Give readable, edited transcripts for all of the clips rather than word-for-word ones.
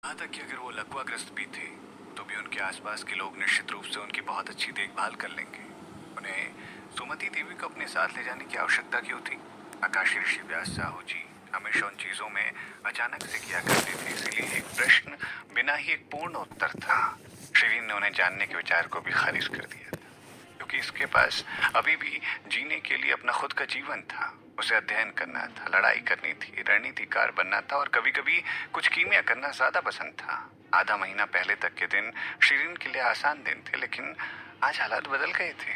यहाँ तक कि अगर वो लकवाग्रस्त भी थे तो भी उनके आसपास के लोग निश्चित रूप से उनकी बहुत अच्छी देखभाल कर लेंगे। उन्हें सुमति देवी को अपने साथ ले जाने की आवश्यकता क्यों थी? आकाशी ऋषि व्यास साहू जी हमेशा उन चीजों में अचानक से किया करते थे, इसीलिए एक प्रश्न बिना ही एक पूर्ण उत्तर था। शिरीन ने उन्हें जानने के विचार को भी खारिज कर दिया था, क्योंकि इसके पास अभी भी जीने के लिए अपना खुद का जीवन था। उसे अध्ययन करना था, लड़ाई करनी थी, रणनीतिकार बनना था और कभी कभी कुछ कीमिया करना ज्यादा पसंद था। आधा महीना पहले तक के दिन शिरीन के लिए आसान दिन थे, लेकिन आज हालात बदल गए थे।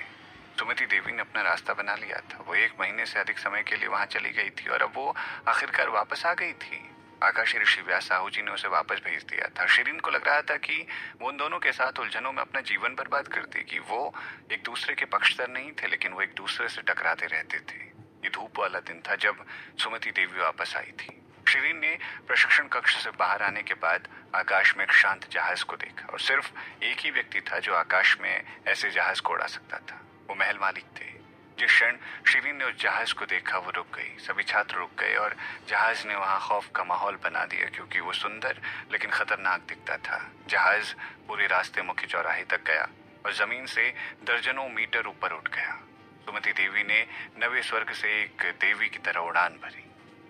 सुमति देवी ने अपना रास्ता बना लिया था। वो 1 महीने से अधिक समय के लिए वहां चली गई थी और अब वो आखिरकार वापस आ गई थी। आकाशी ऋषि व्यास साहू जी ने उसे वापस भेज दिया था। शिरीन को लग रहा था कि वो उन दोनों के साथ उलझनों में अपना जीवन बर्बाद कर देगी। वो एक दूसरे के पक्षधर नहीं थे, लेकिन वो एक दूसरे से टकराते रहते थे। ये धूप वाला दिन था जब सुमति देवी वापस आई थी। शिरीन ने प्रशिक्षण कक्ष से बाहर आने के बाद आकाश में एक शांत जहाज को देखा और सिर्फ एक ही व्यक्ति था जो आकाश में ऐसे जहाज को उड़ा सकता था। वो महल मालिक थे। जिस क्षण शिरीन ने उस जहाज को देखा वो रुक गई। सभी छात्र रुक गए और जहाज ने वहां खौफ का माहौल बना दिया, क्योंकि वो सुंदर लेकिन खतरनाक दिखता था। जहाज पूरे रास्ते मुख्य चौराहे तक गया और जमीन से दर्जनों मीटर ऊपर उठ गया। सुमति देवी ने नवे स्वर्ग से एक देवी की तरह उड़ान भरी।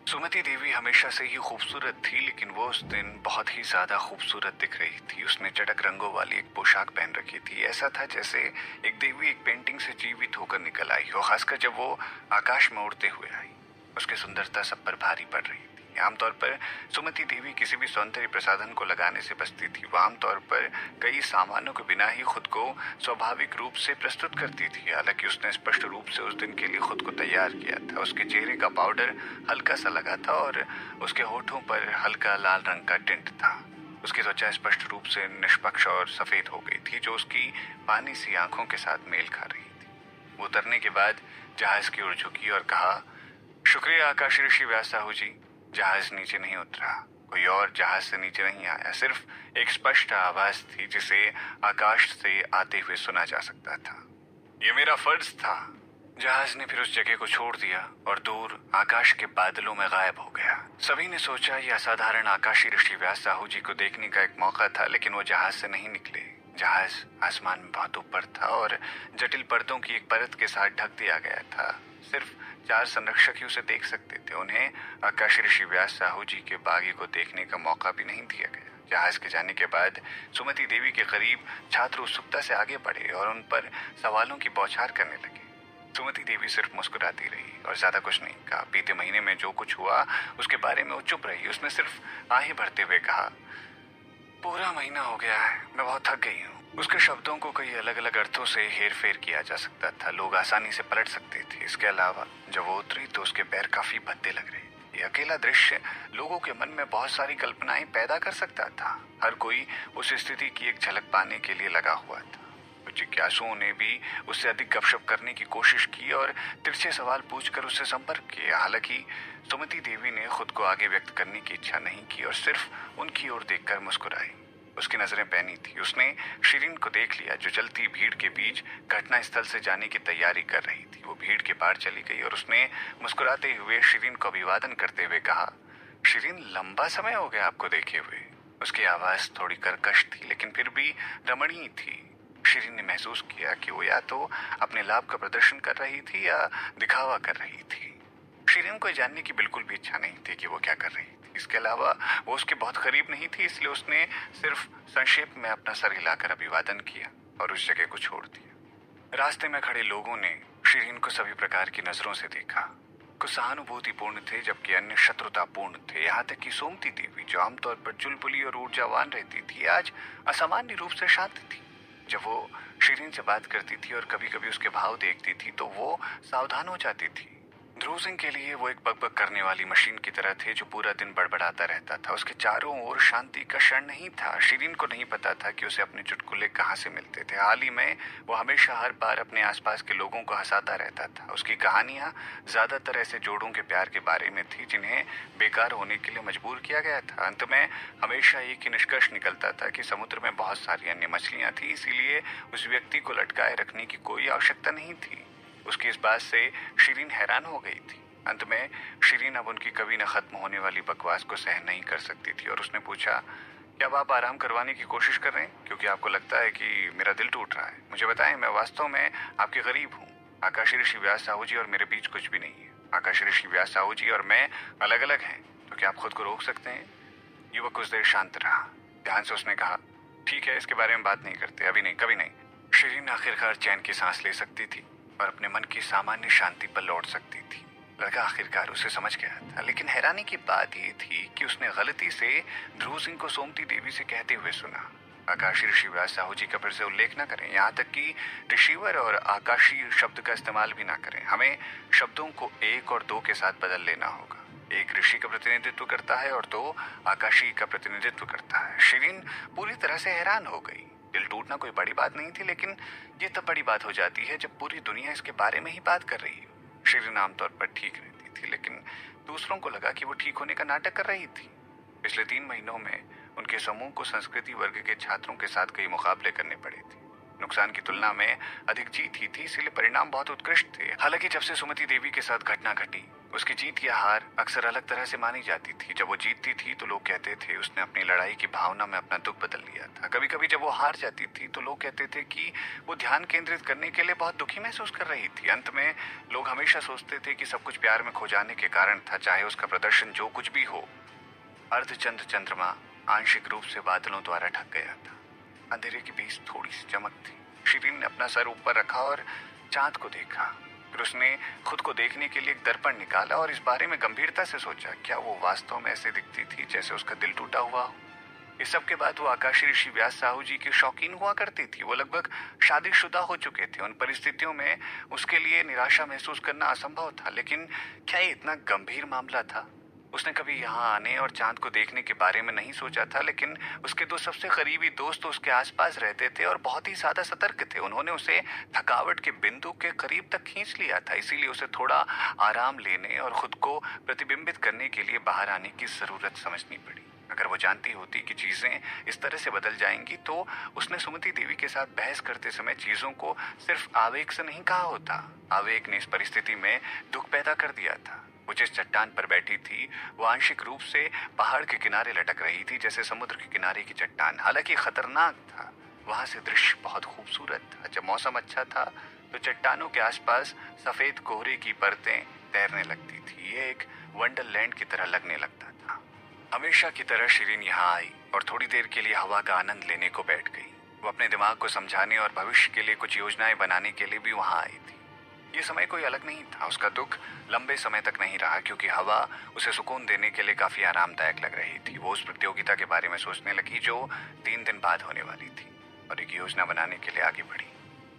सुमति देवी हमेशा से ही खूबसूरत थी, लेकिन वो उस दिन बहुत ही ज्यादा खूबसूरत दिख रही थी। उसने चटक रंगों वाली एक पोशाक पहन रखी थी। ऐसा था जैसे एक देवी एक पेंटिंग से जीवित होकर निकल आई हो, खासकर जब वो आकाश में उड़ते हुए आई। उसकी सुंदरता सब पर भारी पड़ रही थी। आमतौर पर सुमति देवी किसी भी सौंदर्य प्रसाधन को लगाने से बचती थी। वो आमतौर पर कई सामानों के बिना ही खुद को स्वाभाविक रूप से प्रस्तुत करती थी। हालांकि उसने स्पष्ट रूप से उस दिन के लिए खुद को तैयार किया था। उसके चेहरे का पाउडर हल्का सा लगा था और उसके होठों पर हल्का लाल रंग का टिंट था। उसकी त्वचा स्पष्ट रूप से निष्पक्ष और सफेद हो गई थी, जो उसकी पानी सी आंखों के साथ मेल खा रही थी। वो उतरने के बाद जहाज की ओर झुकी और कहा, शुक्रिया आकाश ऋषि व्यास साहू जी। जहाज नीचे नहीं उतरा, कोई और जहाज से नीचे नहीं आया। सिर्फ एक स्पष्ट आवाज थी जिसे आकाश से आते हुए सुना जा सकता था। ये मेरा फर्ज था। जहाज ने फिर उस जगह को छोड़ दिया और दूर आकाश के बादलों में गायब हो गया। सभी ने सोचा यह असाधारण आकाशी ऋषि व्यास साहू जी को देखने का एक मौका था, लेकिन वो जहाज से नहीं निकले। जहाज आसमान में बहुत ऊपर था और जटिल पर्दों की एक परत के साथ ढक दिया गया था। सिर्फ 4 संरक्षक ही उसे देख सकते थे। उन्हें आकाशी ऋषि व्यास साहू जी के बागी को देखने का मौका भी नहीं दिया गया। जहाज के जाने के बाद सुमति देवी के करीब छात्र उत्सुकता से आगे बढ़े और उन पर सवालों की बौछार करने लगे। सुमति देवी सिर्फ मुस्कुराती रही और ज्यादा कुछ नहीं कहा। बीते महीने में जो कुछ हुआ उसके बारे में वो चुप रही। उसने सिर्फ आहें भरते हुए कहा, पूरा महीना हो गया है, मैं बहुत थक गई हूँ। उसके शब्दों को कई अलग अलग अर्थों से हेर फेर किया जा सकता था। लोग आसानी से पलट सकते थे। इसके अलावा जब वो उतरी तो उसके पैर काफी भद्दे लग रहे थे। ये अकेला दृश्य लोगों के मन में बहुत सारी कल्पनाएं पैदा कर सकता था। हर कोई उस स्थिति की एक झलक पाने के लिए लगा हुआ था। कुछ जिज्ञासुओं ने भी उससे अधिक गपशप करने की कोशिश की और तिरछे सवाल पूछकर उससे संपर्क किया। हालांकि सुमति देवी ने खुद को आगे व्यक्त करने की इच्छा नहीं की और सिर्फ उनकी ओर देखकर मुस्कुराई। उसकी नजरें पैनी थी। उसने शिरीन को देख लिया, जो चलती भीड़ के बीच घटना स्थल से जाने की तैयारी कर रही थी। वो भीड़ के पार चली गई और उसने मुस्कुराते हुए शिरीन को अभिवादन करते हुए कहा, शिरीन, लंबा समय हो गया आपको देखे हुए। उसकी आवाज थोड़ी कर्कश थी, लेकिन फिर भी रमणीय थी। शिरीन ने महसूस किया कि वो या तो अपने लाभ का प्रदर्शन कर रही थी या दिखावा कर रही थी। शिरीन को जानने की बिल्कुल भी इच्छा नहीं थी कि वो क्या कर रही थी। इसके अलावा वो उसके बहुत करीब नहीं थी, इसलिए उसने सिर्फ संक्षेप में अपना सर हिलाकर अभिवादन किया और उस जगह को छोड़ दिया। रास्ते में खड़े लोगों ने शिरीन को सभी प्रकार की नजरों से देखा। कुछ सहानुभूतिपूर्ण थे, जबकि अन्य शत्रुतापूर्ण थे। यहाँ तक कि सोमती देवी, जो आमतौर पर चुलबुली और ऊर्जावान रहती थी, आज असामान्य रूप से शांत थी। जब वो शिरीन से बात करती थी और कभी कभी उसके भाव देखती थी तो वो सावधान हो जाती थी। ध्रुव सिंह के लिए वो एक बकबक करने वाली मशीन की तरह थे, जो पूरा दिन बड़बड़ाता रहता था। उसके चारों ओर शांति का क्षण नहीं था। शिरीन को नहीं पता था कि उसे अपने चुटकुले कहाँ से मिलते थे। हाल ही में वो हमेशा हर बार अपने आसपास के लोगों को हंसाता रहता था। उसकी कहानियां ज्यादातर ऐसे जोड़ों के प्यार के बारे में थी जिन्हें बेकार होने के लिए मजबूर किया गया था। अंत में हमेशा एक ही निष्कर्ष निकलता था कि समुद्र में बहुत सारी अन्य मछलियां थी, इसीलिए उस व्यक्ति को लटकाए रखने की कोई आवश्यकता नहीं थी। उसकी इस बात से शिरीन हैरान हो गई थी। अंत में शिरीन अब उनकी कभी न खत्म होने वाली बकवास को सहन नहीं कर सकती थी और उसने पूछा, क्या अब आप आराम करवाने की कोशिश कर रहे हैं क्योंकि आपको लगता है कि मेरा दिल टूट रहा है? मुझे बताएं, मैं वास्तव में आपके करीब हूँ। आकाशी ऋषि व्यास साहू जी और मेरे बीच कुछ भी नहीं है। आकाशी ऋषि व्यास साहू जी और मैं अलग अलग हैं, तो क्या आप खुद को रोक सकते हैं? युवक कुछ देर शांत रहा। ध्यान से उसने कहा, ठीक है, इसके बारे में बात नहीं करते, अभी नहीं, कभी नहीं। शिरीन आखिरकार चैन की सांस ले सकती थी और अपने मन की सामान्य शांति पर लौट सकती थी। लड़का आखिरकार उसे समझ गया था, लेकिन हैरानी की बात यह थी कि उसने गलती से ध्रुव सिंह को सोमती देवी से कहते हुए सुना। आकाशी ऋषि व्यास साहू जी का फिर से उल्लेख न करें, यहाँ तक कि रिसीवर और आकाशी शब्द का इस्तेमाल भी ना करें। हमें शब्दों को एक और दो के साथ बदल लेना होगा। एक ऋषि का प्रतिनिधित्व करता है और दो आकाशी का प्रतिनिधित्व करता है। शिरीन पूरी तरह से हैरान हो गई। दिल टूटना कोई बड़ी बात नहीं थी, लेकिन ये तब बड़ी बात हो जाती है जब पूरी दुनिया इसके बारे में ही बात कर रही हो। शिरीन आमतौर पर ठीक रहती थी, लेकिन दूसरों को लगा कि वो ठीक होने का नाटक कर रही थी। पिछले 3 महीनों में उनके समूह को संस्कृति वर्ग के छात्रों के साथ कई मुकाबले करने पड़े थे। नुकसान की तुलना में अधिक जीत ही थी, इसलिए परिणाम बहुत उत्कृष्ट थे। हालांकि जब से सुमति देवी के साथ घटना घटी, उसकी जीत या हार अक्सर अलग तरह से मानी जाती थी। जब वो जीतती थी तो लोग कहते थे उसने अपनी लड़ाई की भावना में अपना दुख बदल लिया था। कभी कभी जब वो हार जाती थी तो लोग कहते थे कि वो ध्यान केंद्रित करने के लिए बहुत दुखी महसूस कर रही थी। अंत में लोग हमेशा सोचते थे कि सब कुछ प्यार में खो जाने के कारण था, चाहे उसका प्रदर्शन जो कुछ भी हो। अर्धचंद्र चंद्रमा आंशिक रूप से बादलों द्वारा ढक गया था। अंधेरे के बीच थोड़ी सी चमक थी। शिरीन ने अपना सर ऊपर रखा और चांद को देखा। फिर उसने खुद को देखने के लिए एक दर्पण निकाला और इस बारे में गंभीरता से सोचा, क्या वो वास्तव में ऐसे दिखती थी जैसे उसका दिल टूटा हुआ हो? इस सब के बाद वो आकाशी ऋषि व्यास साहू जी की शौकीन हुआ करती थी। वो लगभग शादीशुदा हो चुके थे। उन परिस्थितियों में उसके लिए निराशा महसूस करना असंभव था, लेकिन क्या ये इतना गंभीर मामला था? उसने कभी यहाँ आने और चांद को देखने के बारे में नहीं सोचा था, लेकिन उसके 2 सबसे करीबी दोस्त उसके आसपास रहते थे और बहुत ही ज्यादा सतर्क थे। उन्होंने उसे थकावट के बिंदु के करीब तक खींच लिया था, इसीलिए उसे थोड़ा आराम लेने और खुद को प्रतिबिंबित करने के लिए बाहर आने की जरूरत समझनी पड़ी। अगर वो जानती होती कि चीजें इस तरह से बदल जाएंगी तो उसने सुमति देवी के साथ बहस करते समय चीजों को सिर्फ आवेग से नहीं कहा होता। आवेग ने इस परिस्थिति में दुख पैदा कर दिया था। वो जिस चट्टान पर बैठी थी वो आंशिक रूप से पहाड़ के किनारे लटक रही थी, जैसे समुद्र के किनारे की चट्टान। हालांकि खतरनाक था। वहां से दृश्य बहुत खूबसूरत था। जब मौसम अच्छा था तो चट्टानों के आसपास सफेद कोहरे की परतें तैरने लगती थी। ये एक वंडरलैंड की तरह लगने लगता था। हमेशा की तरह शिरीन यहाँ आई और थोड़ी देर के लिए हवा का आनंद लेने को बैठ गई। वो अपने दिमाग को समझाने और भविष्य के लिए कुछ योजनाएं बनाने के लिए भी वहां आई थी। ये समय कोई अलग नहीं था। उसका दुख लंबे समय तक नहीं रहा, क्योंकि हवा उसे सुकून देने के लिए काफी आरामदायक लग रही थी। वो उस प्रतियोगिता के बारे में सोचने लगी जो 3 दिन बाद होने वाली थी और एक योजना बनाने के लिए आगे बढ़ी।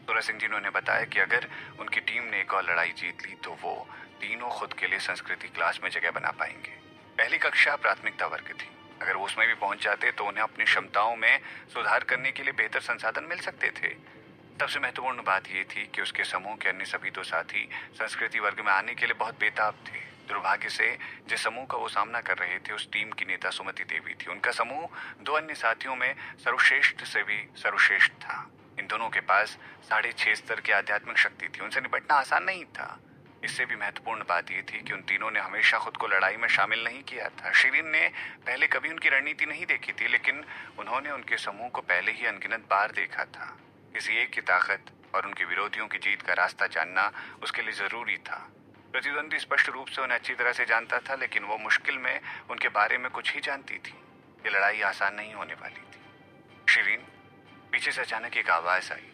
सूरज सिंह जी ने बताया कि अगर उनकी टीम ने एक और लड़ाई जीत ली तो वो तीनों खुद के लिए संस्कृति क्लास में जगह बना पाएंगे। पहली कक्षा प्राथमिकता वर्ग थी। अगर वो उसमें भी पहुंच जाते तो उन्हें अपनी क्षमताओं में सुधार करने के लिए बेहतर संसाधन मिल सकते थे। सबसे महत्वपूर्ण बात यह थी कि उसके समूह के अन्य सभी 2 साथी संस्कृति वर्ग में आने के लिए बहुत बेताब थे। दुर्भाग्य से जिस समूह का वो सामना कर रहे थे उस टीम की नेता सुमति देवी थी। उनका समूह 2 अन्य साथियों में सर्वश्रेष्ठ से भी सर्वश्रेष्ठ था। इन दोनों के पास 6.5 स्तर की आध्यात्मिक शक्ति थी। उनसे निपटना आसान नहीं था। इससे भी महत्वपूर्ण बात यह थी कि उन तीनों ने हमेशा खुद को लड़ाई में शामिल नहीं किया था। शिरीन ने पहले कभी उनकी रणनीति नहीं देखी थी, लेकिन उन्होंने उनके समूह को पहले ही अनगिनत बार देखा था। किसी एक की ताकत और उनके विरोधियों की जीत का रास्ता जानना उसके लिए जरूरी था। प्रतिद्वंदी स्पष्ट रूप से उन्हें अच्छी तरह से जानता था, लेकिन वो मुश्किल में उनके बारे में कुछ ही जानती थी। ये लड़ाई आसान नहीं होने वाली थी। शिरीन, पीछे से अचानक एक आवाज आई।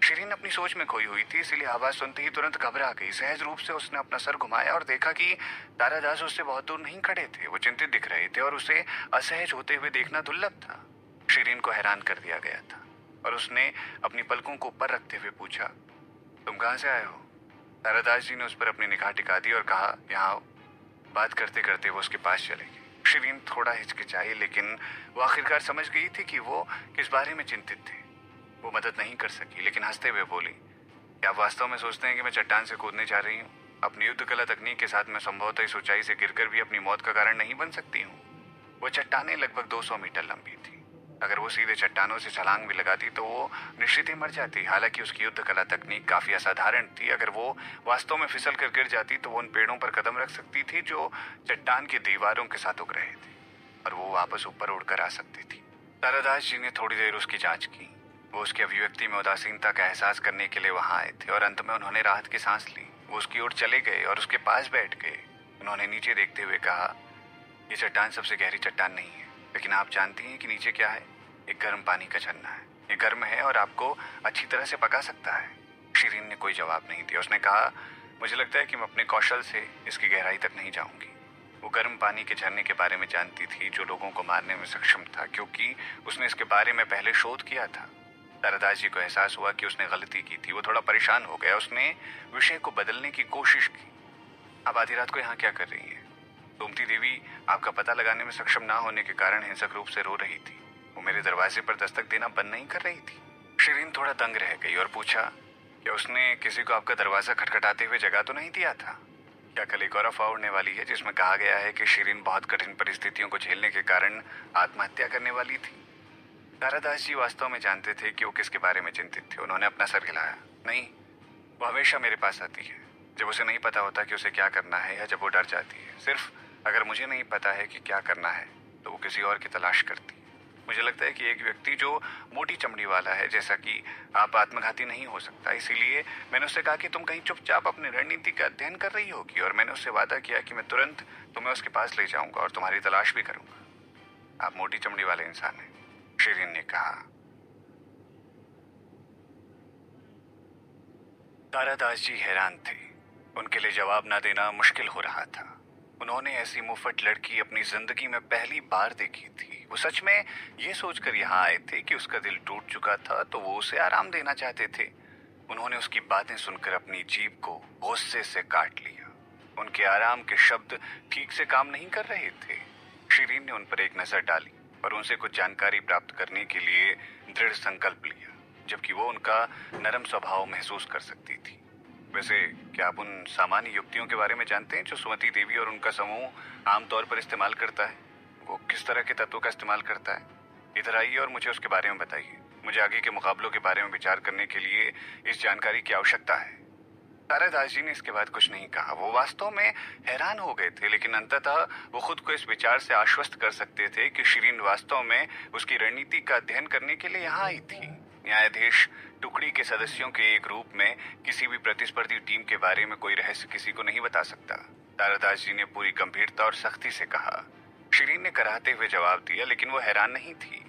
शिरीन अपनी सोच में खोई हुई थी, इसलिए आवाज सुनते ही तुरंत घबरा गई। सहज रूप से उसने अपना सर घुमाया और देखा कि तारादास उससे बहुत दूर नहीं खड़े थे। वो चिंतित दिख रहे थे और उसे असहज होते हुए देखना दुर्लभ था। शिरीन को हैरान कर दिया गया था और उसने अपनी पलकों को ऊपर रखते हुए पूछा, तुम कहाँ से आए हो? तारादास जी ने उस पर अपनी निगाह टिका दी और कहा, यहाँ आओ। बात करते करते वो उसके पास चले गए। शिरीन थोड़ा हिचकिचाई, लेकिन वो आखिरकार समझ गई थी कि वो किस बारे में चिंतित थे। वो मदद नहीं कर सकी, लेकिन हंसते हुए बोली, क्या आप वास्तव में सोचते हैं कि मैं चट्टान से कूदने जा रही हूँ? अपनी युद्ध कला तकनीक के साथ मैं संभवतः इस ऊंचाई से गिरकर भी अपनी मौत का कारण नहीं बन सकती हूँ। वो चट्टानें लगभग 200 मीटर लंबी थी। अगर वो सीधे चट्टानों से छलांग भी लगाती तो वो निश्चित ही मर जाती। हालांकि उसकी युद्ध कला तकनीक काफी असाधारण थी। अगर वो वास्तव में फिसल कर गिर जाती तो वो उन पेड़ों पर कदम रख सकती थी जो चट्टान की दीवारों के साथ उग रहे थे, और वो वापस ऊपर उड़कर आ सकती थी। तारादास जी ने थोड़ी देर उसकी जांच की। वो उसकी अभिव्यक्ति में उदासीनता का एहसास करने के लिए वहां आए थे और अंत में उन्होंने राहत की सांस ली। वो उसकी ओर चले गए और उसके पास बैठ गए। उन्होंने नीचे देखते हुए कहा, ये चट्टान सबसे गहरी चट्टान नहीं है, लेकिन आप जानती हैं कि नीचे क्या है? एक गर्म पानी का झरना है। ये गर्म है और आपको अच्छी तरह से पका सकता है। शीरीन ने कोई जवाब नहीं दिया। उसने कहा, मुझे लगता है कि मैं अपने कौशल से इसकी गहराई तक नहीं जाऊंगी। वो गर्म पानी के झरने के बारे में जानती थी जो लोगों को मारने में सक्षम था, क्योंकि उसने इसके बारे में पहले शोध किया था। तारादास जी को एहसास हुआ कि उसने गलती की थी। वो थोड़ा परेशान हो गया। उसने विषय को बदलने की कोशिश की। आप आधी रात को यहाँ क्या कर रही हैं? गोमती देवी आपका पता लगाने में सक्षम ना होने के कारण हिंसक रूप से रो रही थी। वो मेरे दरवाजे पर दस्तक देना बंद नहीं कर रही थी। शीरीन थोड़ा दंग रह गई और पूछा, क्या उसने किसी को आपका दरवाजा खटखटाते हुए जगा तो नहीं दिया था? क्या कल एक और अफवाह उड़ने वाली है जिसमें कहा गया है कि शीरीन बहुत कठिन परिस्थितियों को झेलने के कारण आत्महत्या करने वाली थी? तारादास जी वास्तव में जानते थे कि वो किसके बारे में चिंतित थे। उन्होंने अपना सर हिलाया। नहीं, वो हमेशा मेरे पास आती है जब उसे नहीं पता होता कि उसे क्या करना है या जब वो डर जाती है। सिर्फ अगर मुझे नहीं पता है कि क्या करना है तो वो किसी और की तलाश करती है। मुझे लगता है कि एक व्यक्ति जो मोटी चमड़ी वाला है जैसा कि आप आत्मघाती नहीं हो सकता, इसीलिए मैंने उससे कहा कि तुम कहीं चुपचाप अपनी रणनीति का अध्ययन कर रही होगी, और मैंने उससे वादा किया कि मैं तुरंत तुम्हें उसके पास ले जाऊंगा और तुम्हारी तलाश भी करूंगा। आप मोटी चमड़ी वाले इंसान हैं, शीरीन ने कहा। तारादास जी हैरान थे। उनके लिए जवाब ना देना मुश्किल हो रहा था। उन्होंने ऐसी मुफ्त लड़की अपनी जिंदगी में पहली बार देखी थी। वो सच में ये सोचकर यहाँ आए थे कि उसका दिल टूट चुका था तो वो उसे आराम देना चाहते थे। उन्होंने उसकी बातें सुनकर अपनी जीभ को गुस्से से काट लिया। उनके आराम के शब्द ठीक से काम नहीं कर रहे थे। शीरीन ने उन पर एक नजर डाली और उनसे कुछ जानकारी प्राप्त करने के लिए दृढ़ संकल्प लिया, जबकि वो उनका नरम स्वभाव महसूस कर सकती थी। वैसे क्या आप उन सामान्य युक्तियों के बारे में जानते हैं जो सुमति देवी और उनका समूह आमतौर पर इस्तेमाल करता है? वो किस तरह के तत्वों का इस्तेमाल करता है? इधर आइए और मुझे उसके बारे में बताइए। मुझे आगे के मुकाबलों के बारे में विचार करने के लिए इस जानकारी की आवश्यकता है। तारादास जी ने इसके बाद कुछ नहीं कहा। वो वास्तव में हैरान हो गए थे, लेकिन अंततः वो खुद को इस विचार से आश्वस्त कर सकते थे कि शीरीन वास्तव में उसकी रणनीति का अध्ययन करने के लिए यहाँ आई थी। न्यायाधीश टुकड़ी के सदस्यों के एक रूप में किसी भी प्रतिस्पर्धी टीम के बारे में कोई रहस्य किसी को नहीं बता सकता। तारादास जी ने पूरी गंभीरता और सख्ती से कहा। शीरीन ने कराहते हुए जवाब दिया, लेकिन वो हैरान नहीं थी।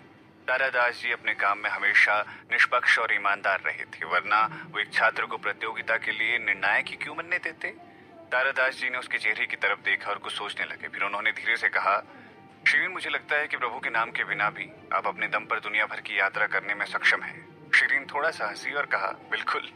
तारादास जी अपने काम में हमेशा निष्पक्ष और ईमानदार रहे थे, वरना वो एक छात्र को प्रतियोगिता के लिए निर्णायक ही क्यों बनने देते? तारादास जी ने उसके चेहरे की तरफ देखा और कुछ सोचने लगे। फिर उन्होंने धीरे से कहा, शीरीन, मुझे लगता है कि प्रभु के नाम के बिना भी आप अपने दम पर दुनिया भर की यात्रा करने में सक्षम हैं। शीरीन थोड़ा सा हंसी और कहा, बिल्कुल।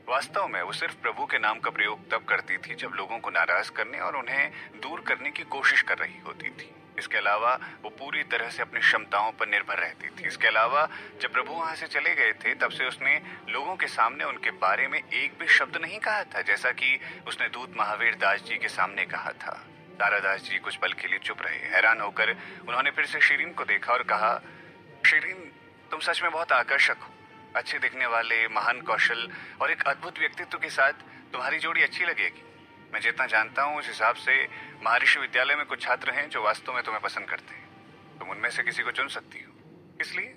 वास्तव में वो सिर्फ प्रभु के नाम का प्रयोग तब करती थी जब लोगों को नाराज करने और उन्हें दूर करने की कोशिश कर रही होती थी। इसके अलावा वो पूरी तरह से अपनी क्षमताओं पर निर्भर रहती थी। इसके अलावा जब प्रभु वहां से चले गए थे तब से उसने लोगों के सामने उनके बारे में एक भी शब्द नहीं कहा था, जैसा कि उसने दूत महावीर दास जी के सामने कहा था। तारादास जी कुछ पल के लिए चुप रहे। हैरान होकर उन्होंने फिर से शीरीन को देखा और कहा, शीरीन, तुम सच में बहुत आकर्षक हो। अच्छे दिखने वाले, महान कौशल और एक अद्भुत व्यक्तित्व के साथ तुम्हारी जोड़ी अच्छी लगेगी। मैं जितना जानता हूँ उस हिसाब से महर्षि विद्यालय में कुछ छात्र हैं जो वास्तव में तुम्हें पसंद करते हैं। तुम उनमें से किसी को चुन सकती हो। इसलिए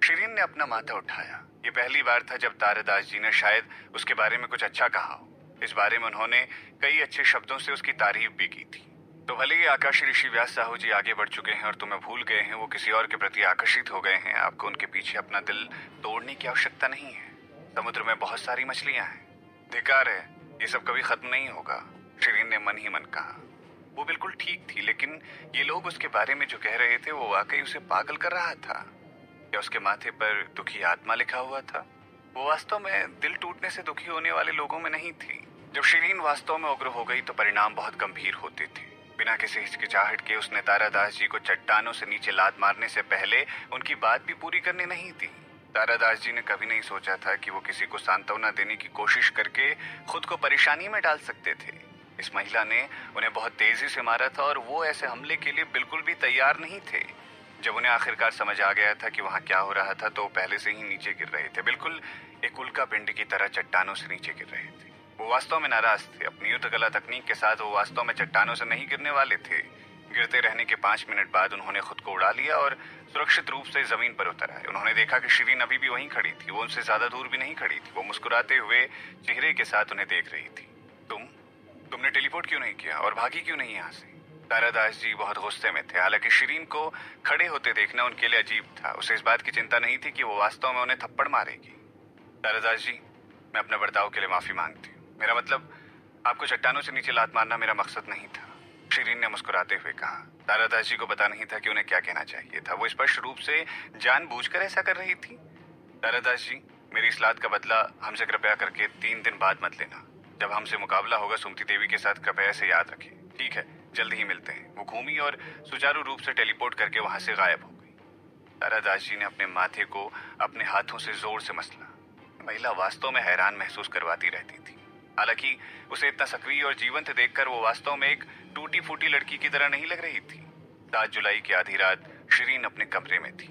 शीरीन ने अपना माथा उठाया। ये पहली बार था जब तारादास जी ने शायद उसके बारे में कुछ अच्छा कहा हो। इस बारे में उन्होंने कई अच्छे शब्दों से उसकी तारीफ भी की थी। तो भले ही आकाशी ऋषि व्यास साहू जी आगे बढ़ चुके हैं और तुम्हें भूल गए हैं, वो किसी और के प्रति आकर्षित हो गए हैं, आपको उनके पीछे अपना दिल तोड़ने की आवश्यकता नहीं है। समुद्र में बहुत सारी मछलियां हैं। धिक्कार है, ये सब कभी खत्म नहीं होगा। शीरीन ने मन ही मन कहा। वो बिल्कुल ठीक थी, लेकिन ये लोग उसके बारे में जो कह रहे थे वो वाकई उसे पागल कर रहा था। क्या उसके माथे पर दुखी आत्मा लिखा हुआ था? वो वास्तव में दिल टूटने से दुखी होने वाले लोगों में नहीं थी। जब शीरीन वास्तव में उग्र हो गई तो परिणाम बहुत गंभीर होते थे। बिना किसी हिचकिचाहट के उसने तारादास जी को चट्टानों से नीचे लात मारने से पहले उनकी बात भी पूरी करनी नहीं थी। तारादास जी ने कभी नहीं सोचा था कि वो किसी को सांत्वना देने की कोशिश करके खुद को परेशानी में डाल सकते थे। इस महिला ने उन्हें बहुत तेजी से मारा था और वो ऐसे हमले के लिए बिल्कुल भी तैयार नहीं थे। जब उन्हें आखिरकार समझ आ गया था कि वहां क्या हो रहा था तो वो पहले से ही नीचे गिर रहे थे, बिल्कुल एक उल्का पिंड की तरह चट्टानों से नीचे गिर रहे थे। वो वास्तव में नाराज थे। अपनी युद्ध कला तकनीक के साथ वो वास्तव में चट्टानों से नहीं गिरने वाले थे। गिरते रहने के 5 मिनट बाद उन्होंने खुद को उड़ा लिया और सुरक्षित रूप से जमीन पर उतर आए। उन्होंने देखा कि शिरीन अभी भी वहीं खड़ी थी। वो उनसे ज्यादा दूर भी नहीं खड़ी थी। वो मुस्कुराते हुए चेहरे के साथ उन्हें देख रही थी। तुमने टेलीपोर्ट क्यों नहीं किया और भागी क्यों नहीं यहाँ से? तारादास जी बहुत गुस्से में थे। हालांकि शिरीन को खड़े होते देखना उनके लिए अजीब था। उसे इस बात की चिंता नहीं थी कि वो वास्तव में उन्हें थप्पड़ मारेगी। तारादास जी, मैं अपने बर्ताव के लिए माफी मांगती हूँ। मेरा मतलब आपको चट्टानों से नीचे लात मारना मेरा मकसद नहीं था, शिरीन ने मुस्कुराते हुए कहा। तारादास जी को पता नहीं था कि उन्हें क्या कहना चाहिए था। वो स्पष्ट रूप से जानबूझकर ऐसा कर रही थी। तारादास जी, मेरी इस लात का बदला हमसे कृपया करके 3 दिन बाद मत लेना। जब हमसे मुकाबला होगा सुमति देवी के साथ, कृपया इसे याद रखें। ठीक है, जल्द ही मिलते हैं। वो घूमी और सुचारू रूप से टेलीपोर्ट करके वहां से गायब हो गई। तारादास जी ने अपने माथे को अपने हाथों से जोर से मसला। महिला वास्तव में हैरान महसूस करवाती रहती थी। हालांकि उसे इतना सक्रिय और जीवंत देखकर वो वास्तव में एक टूटी फूटी लड़की की तरह नहीं लग रही थी। 7 जुलाई की आधी रात शिरीन अपने कमरे में थी।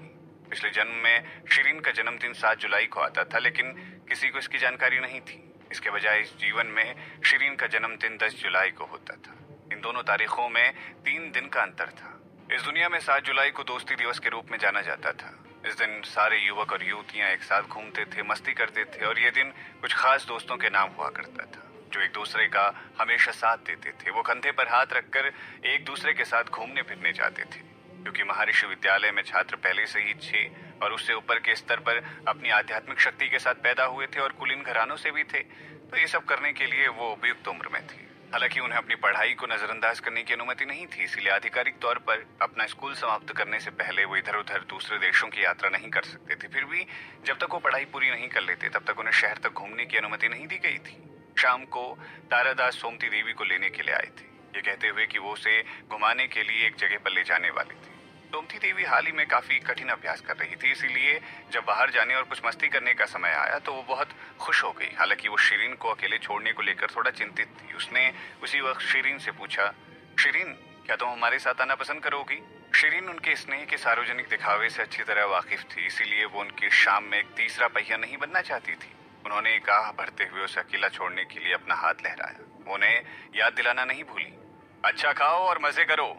पिछले जन्म में शिरीन का जन्मदिन 7 जुलाई को आता था, लेकिन किसी को इसकी जानकारी नहीं थी। इसके बजाय इस जीवन में शिरीन का जन्मदिन 10 जुलाई को होता था। इन दोनों तारीखों में 3 दिन का अंतर था। इस दुनिया में 7 जुलाई को दोस्ती दिवस के रूप में जाना जाता था। इस दिन सारे युवक और युवतियां एक साथ घूमते थे, मस्ती करते थे और ये दिन कुछ खास दोस्तों के नाम हुआ करता था जो एक दूसरे का हमेशा साथ देते थे। वो कंधे पर हाथ रखकर एक दूसरे के साथ घूमने फिरने जाते थे। क्योंकि महर्षि विद्यालय में छात्र पहले से ही 6 और उससे ऊपर के स्तर पर अपनी आध्यात्मिक शक्ति के साथ पैदा हुए थे और कुलीन घरानों से भी थे, तो ये सब करने के लिए वो उपयुक्त उम्र में थे। हालांकि उन्हें अपनी पढ़ाई को नजरअंदाज करने की अनुमति नहीं थी, इसीलिए आधिकारिक तौर पर अपना स्कूल समाप्त करने से पहले वो इधर उधर दूसरे देशों की यात्रा नहीं कर सकते थे। फिर भी जब तक वो पढ़ाई पूरी नहीं कर लेते तब तक उन्हें शहर तक घूमने की अनुमति नहीं दी गई थी। शाम को तारादास सोमती देवी को लेने के लिए आए थे, ये कहते हुए कि वो उसे घुमाने के लिए एक जगह पर ले जाने वाले थे। सोमती देवी हाल ही में काफी कठिन अभ्यास कर रही थी, इसीलिए जब बाहर जाने और कुछ मस्ती करने का समय आया तो वो बहुत खुश हो गई। हालांकि वो शिरीन को अकेले छोड़ने को लेकर थोड़ा चिंतित थी। उसने उसी वक्त शिरीन से पूछा, शिरीन, क्या तुम हमारे साथ आना पसंद करोगी? शिरीन उनके स्नेह के सार्वजनिक दिखावे से अच्छी तरह वाकिफ थी, इसीलिए वो उनकी शाम में एक तीसरा पहिया नहीं बनना चाहती थी। उन्होंने एक आह भरते हुए उसे अकेला छोड़ने के लिए अपना हाथ लहराया। उन्हें याद दिलाना नहीं भूली, अच्छा खाओ और मजे करो।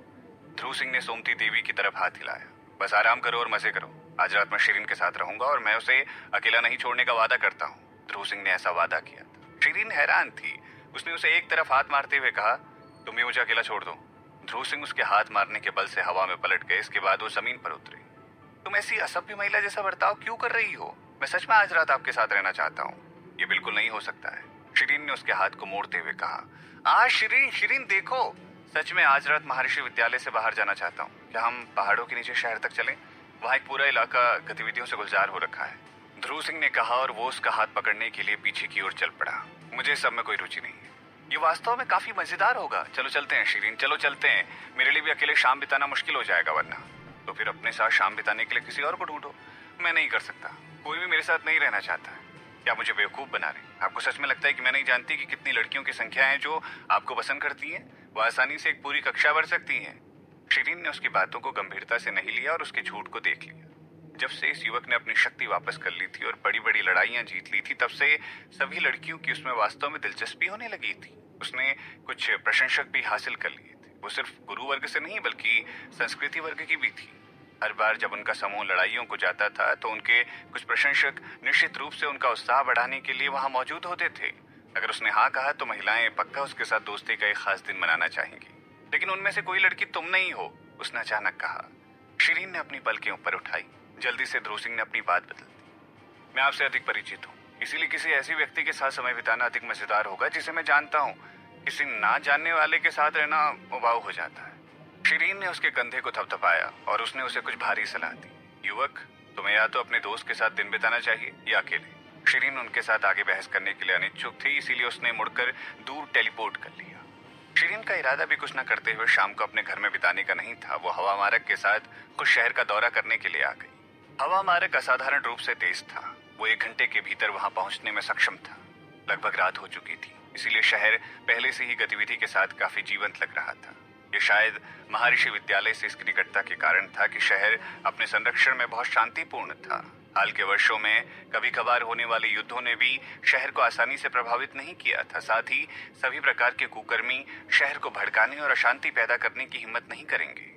ध्रुव सिंह ने सोमती देवी की तरफ हाथ हिलाया। बस आराम करो और मजे करो। आज रात मैं शिरीन के साथ रहूंगा और मैं उसे अकेला नहीं छोड़ने का वादा करता हूँ। ध्रुव सिंह ने ऐसा वादा किया था। शिरीन हैरान थी। उसने उसे एक तरफ हाथ मारते हुए कहा, तुम भी मुझे अकेला छोड़ दो। ध्रुव सिंह उसके हाथ मारने के बल से हवा में पलट गए। इसके बाद वो जमीन पर उतरे। तुम ऐसी असभ्य महिला जैसा बर्ताव क्यों कर रही हो? मैं सच में आज रात आपके साथ रहना चाहता हूँ। ये बिल्कुल नहीं हो सकता है, शिरीन ने उसके हाथ को मोड़ते हुए कहा। शिरीन, शिरीन देखो, सच में आज रात महर्षि विद्यालय से बाहर जाना चाहता हूँ। क्या हम पहाड़ों के नीचे शहर तक चलें? वहाँ एक पूरा इलाका गतिविधियों से गुलजार हो रखा है। ध्रुव सिंह ने कहा और वो उसका हाथ पकड़ने के लिए पीछे की ओर चल पड़ा। मुझे सब में कोई रुचि नहीं है। ये वास्तव में काफी मजेदार होगा। चलो चलते हैं शिरीन, चलो चलते हैं। मेरे लिए भी अकेले शाम बिताना मुश्किल हो जाएगा, वरना तो फिर अपने साथ शाम बिताने के लिए किसी और को ढूंढो। मैं नहीं कर सकता, कोई भी मेरे साथ नहीं रहना चाहता है। क्या मुझे बेवकूफ बना रहे? आपको सच में लगता है कि मैं नहीं जानती कि कितनी लड़कियों की संख्या है जो आपको पसंद करती हैं? वो आसानी से एक पूरी कक्षा भर सकती हैं। शिरीन ने उसकी बातों को गंभीरता से नहीं लिया और उसके झूठ को देख लिया। जब से इस युवक ने अपनी शक्ति वापस कर ली थी और बड़ी बड़ी लड़ाइयां जीत ली थी, तब से सभी लड़कियों की उसमें वास्तव में दिलचस्पी होने लगी थी। उसने कुछ प्रशंसक भी हासिल कर लिए थे। वो सिर्फ गुरु वर्ग से नहीं बल्कि संस्कृति वर्ग की भी थी। हर बार जब उनका समूह लड़ाइयों को जाता था तो उनके कुछ प्रशंसक निश्चित रूप से उनका उत्साह बढ़ाने के लिए वहां मौजूद होते थे। अगर उसने हाँ कहा तो महिलाएं पक्का उसके साथ दोस्ती का एक खास दिन मनाना चाहेंगी। लेकिन उनमें से कोई लड़की तुम नहीं हो, उसने अचानक कहा। शिरीन ने अपनी पलकें ऊपर उठाई। जल्दी से ध्रुव सिंह ने अपनी बात बदल दी। मैं आपसे अधिक परिचित हूँ, इसीलिए किसी ऐसी व्यक्ति के साथ समय बिताना अधिक मजेदार होगा जिसे मैं जानता हूँ। किसी ना जानने वाले के साथ रहना उबाऊ हो जाता है। शिरीन ने उसके कंधे को थपथपाया और उसने उसे कुछ भारी सलाह दी। युवक, तुम्हें या तो अपने दोस्त के साथ दिन बिताना चाहिए या अकेले। शिरीन उनके साथ आगे बहस करने के लिए अनिच्छुक थी, इसीलिए उसने मुड़कर दूर टेलीपोर्ट कर लिया। शिरीन का इरादा भी कुछ न करते हुए शाम को अपने घर में बिताने का नहीं था। वो हवा मारक के साथ कुछ शहर का दौरा करने के लिए आ गई। हवा मारक असाधारण रूप से तेज था। वो 1 घंटे के भीतर वहां पहुंचने में सक्षम था। लगभग रात हो चुकी थी, इसीलिए शहर पहले से ही गतिविधि के साथ काफी जीवंत लग रहा था। ये शायद महर्षि विद्यालय से इसकी निकटता के कारण था कि शहर अपने संरक्षण में बहुत शांतिपूर्ण था। हाल के वर्षों में कभी कभार होने वाले युद्धों ने भी शहर को आसानी से प्रभावित नहीं किया था। साथ ही सभी प्रकार के कुकर्मी शहर को भड़काने और अशांति पैदा करने की हिम्मत नहीं करेंगे।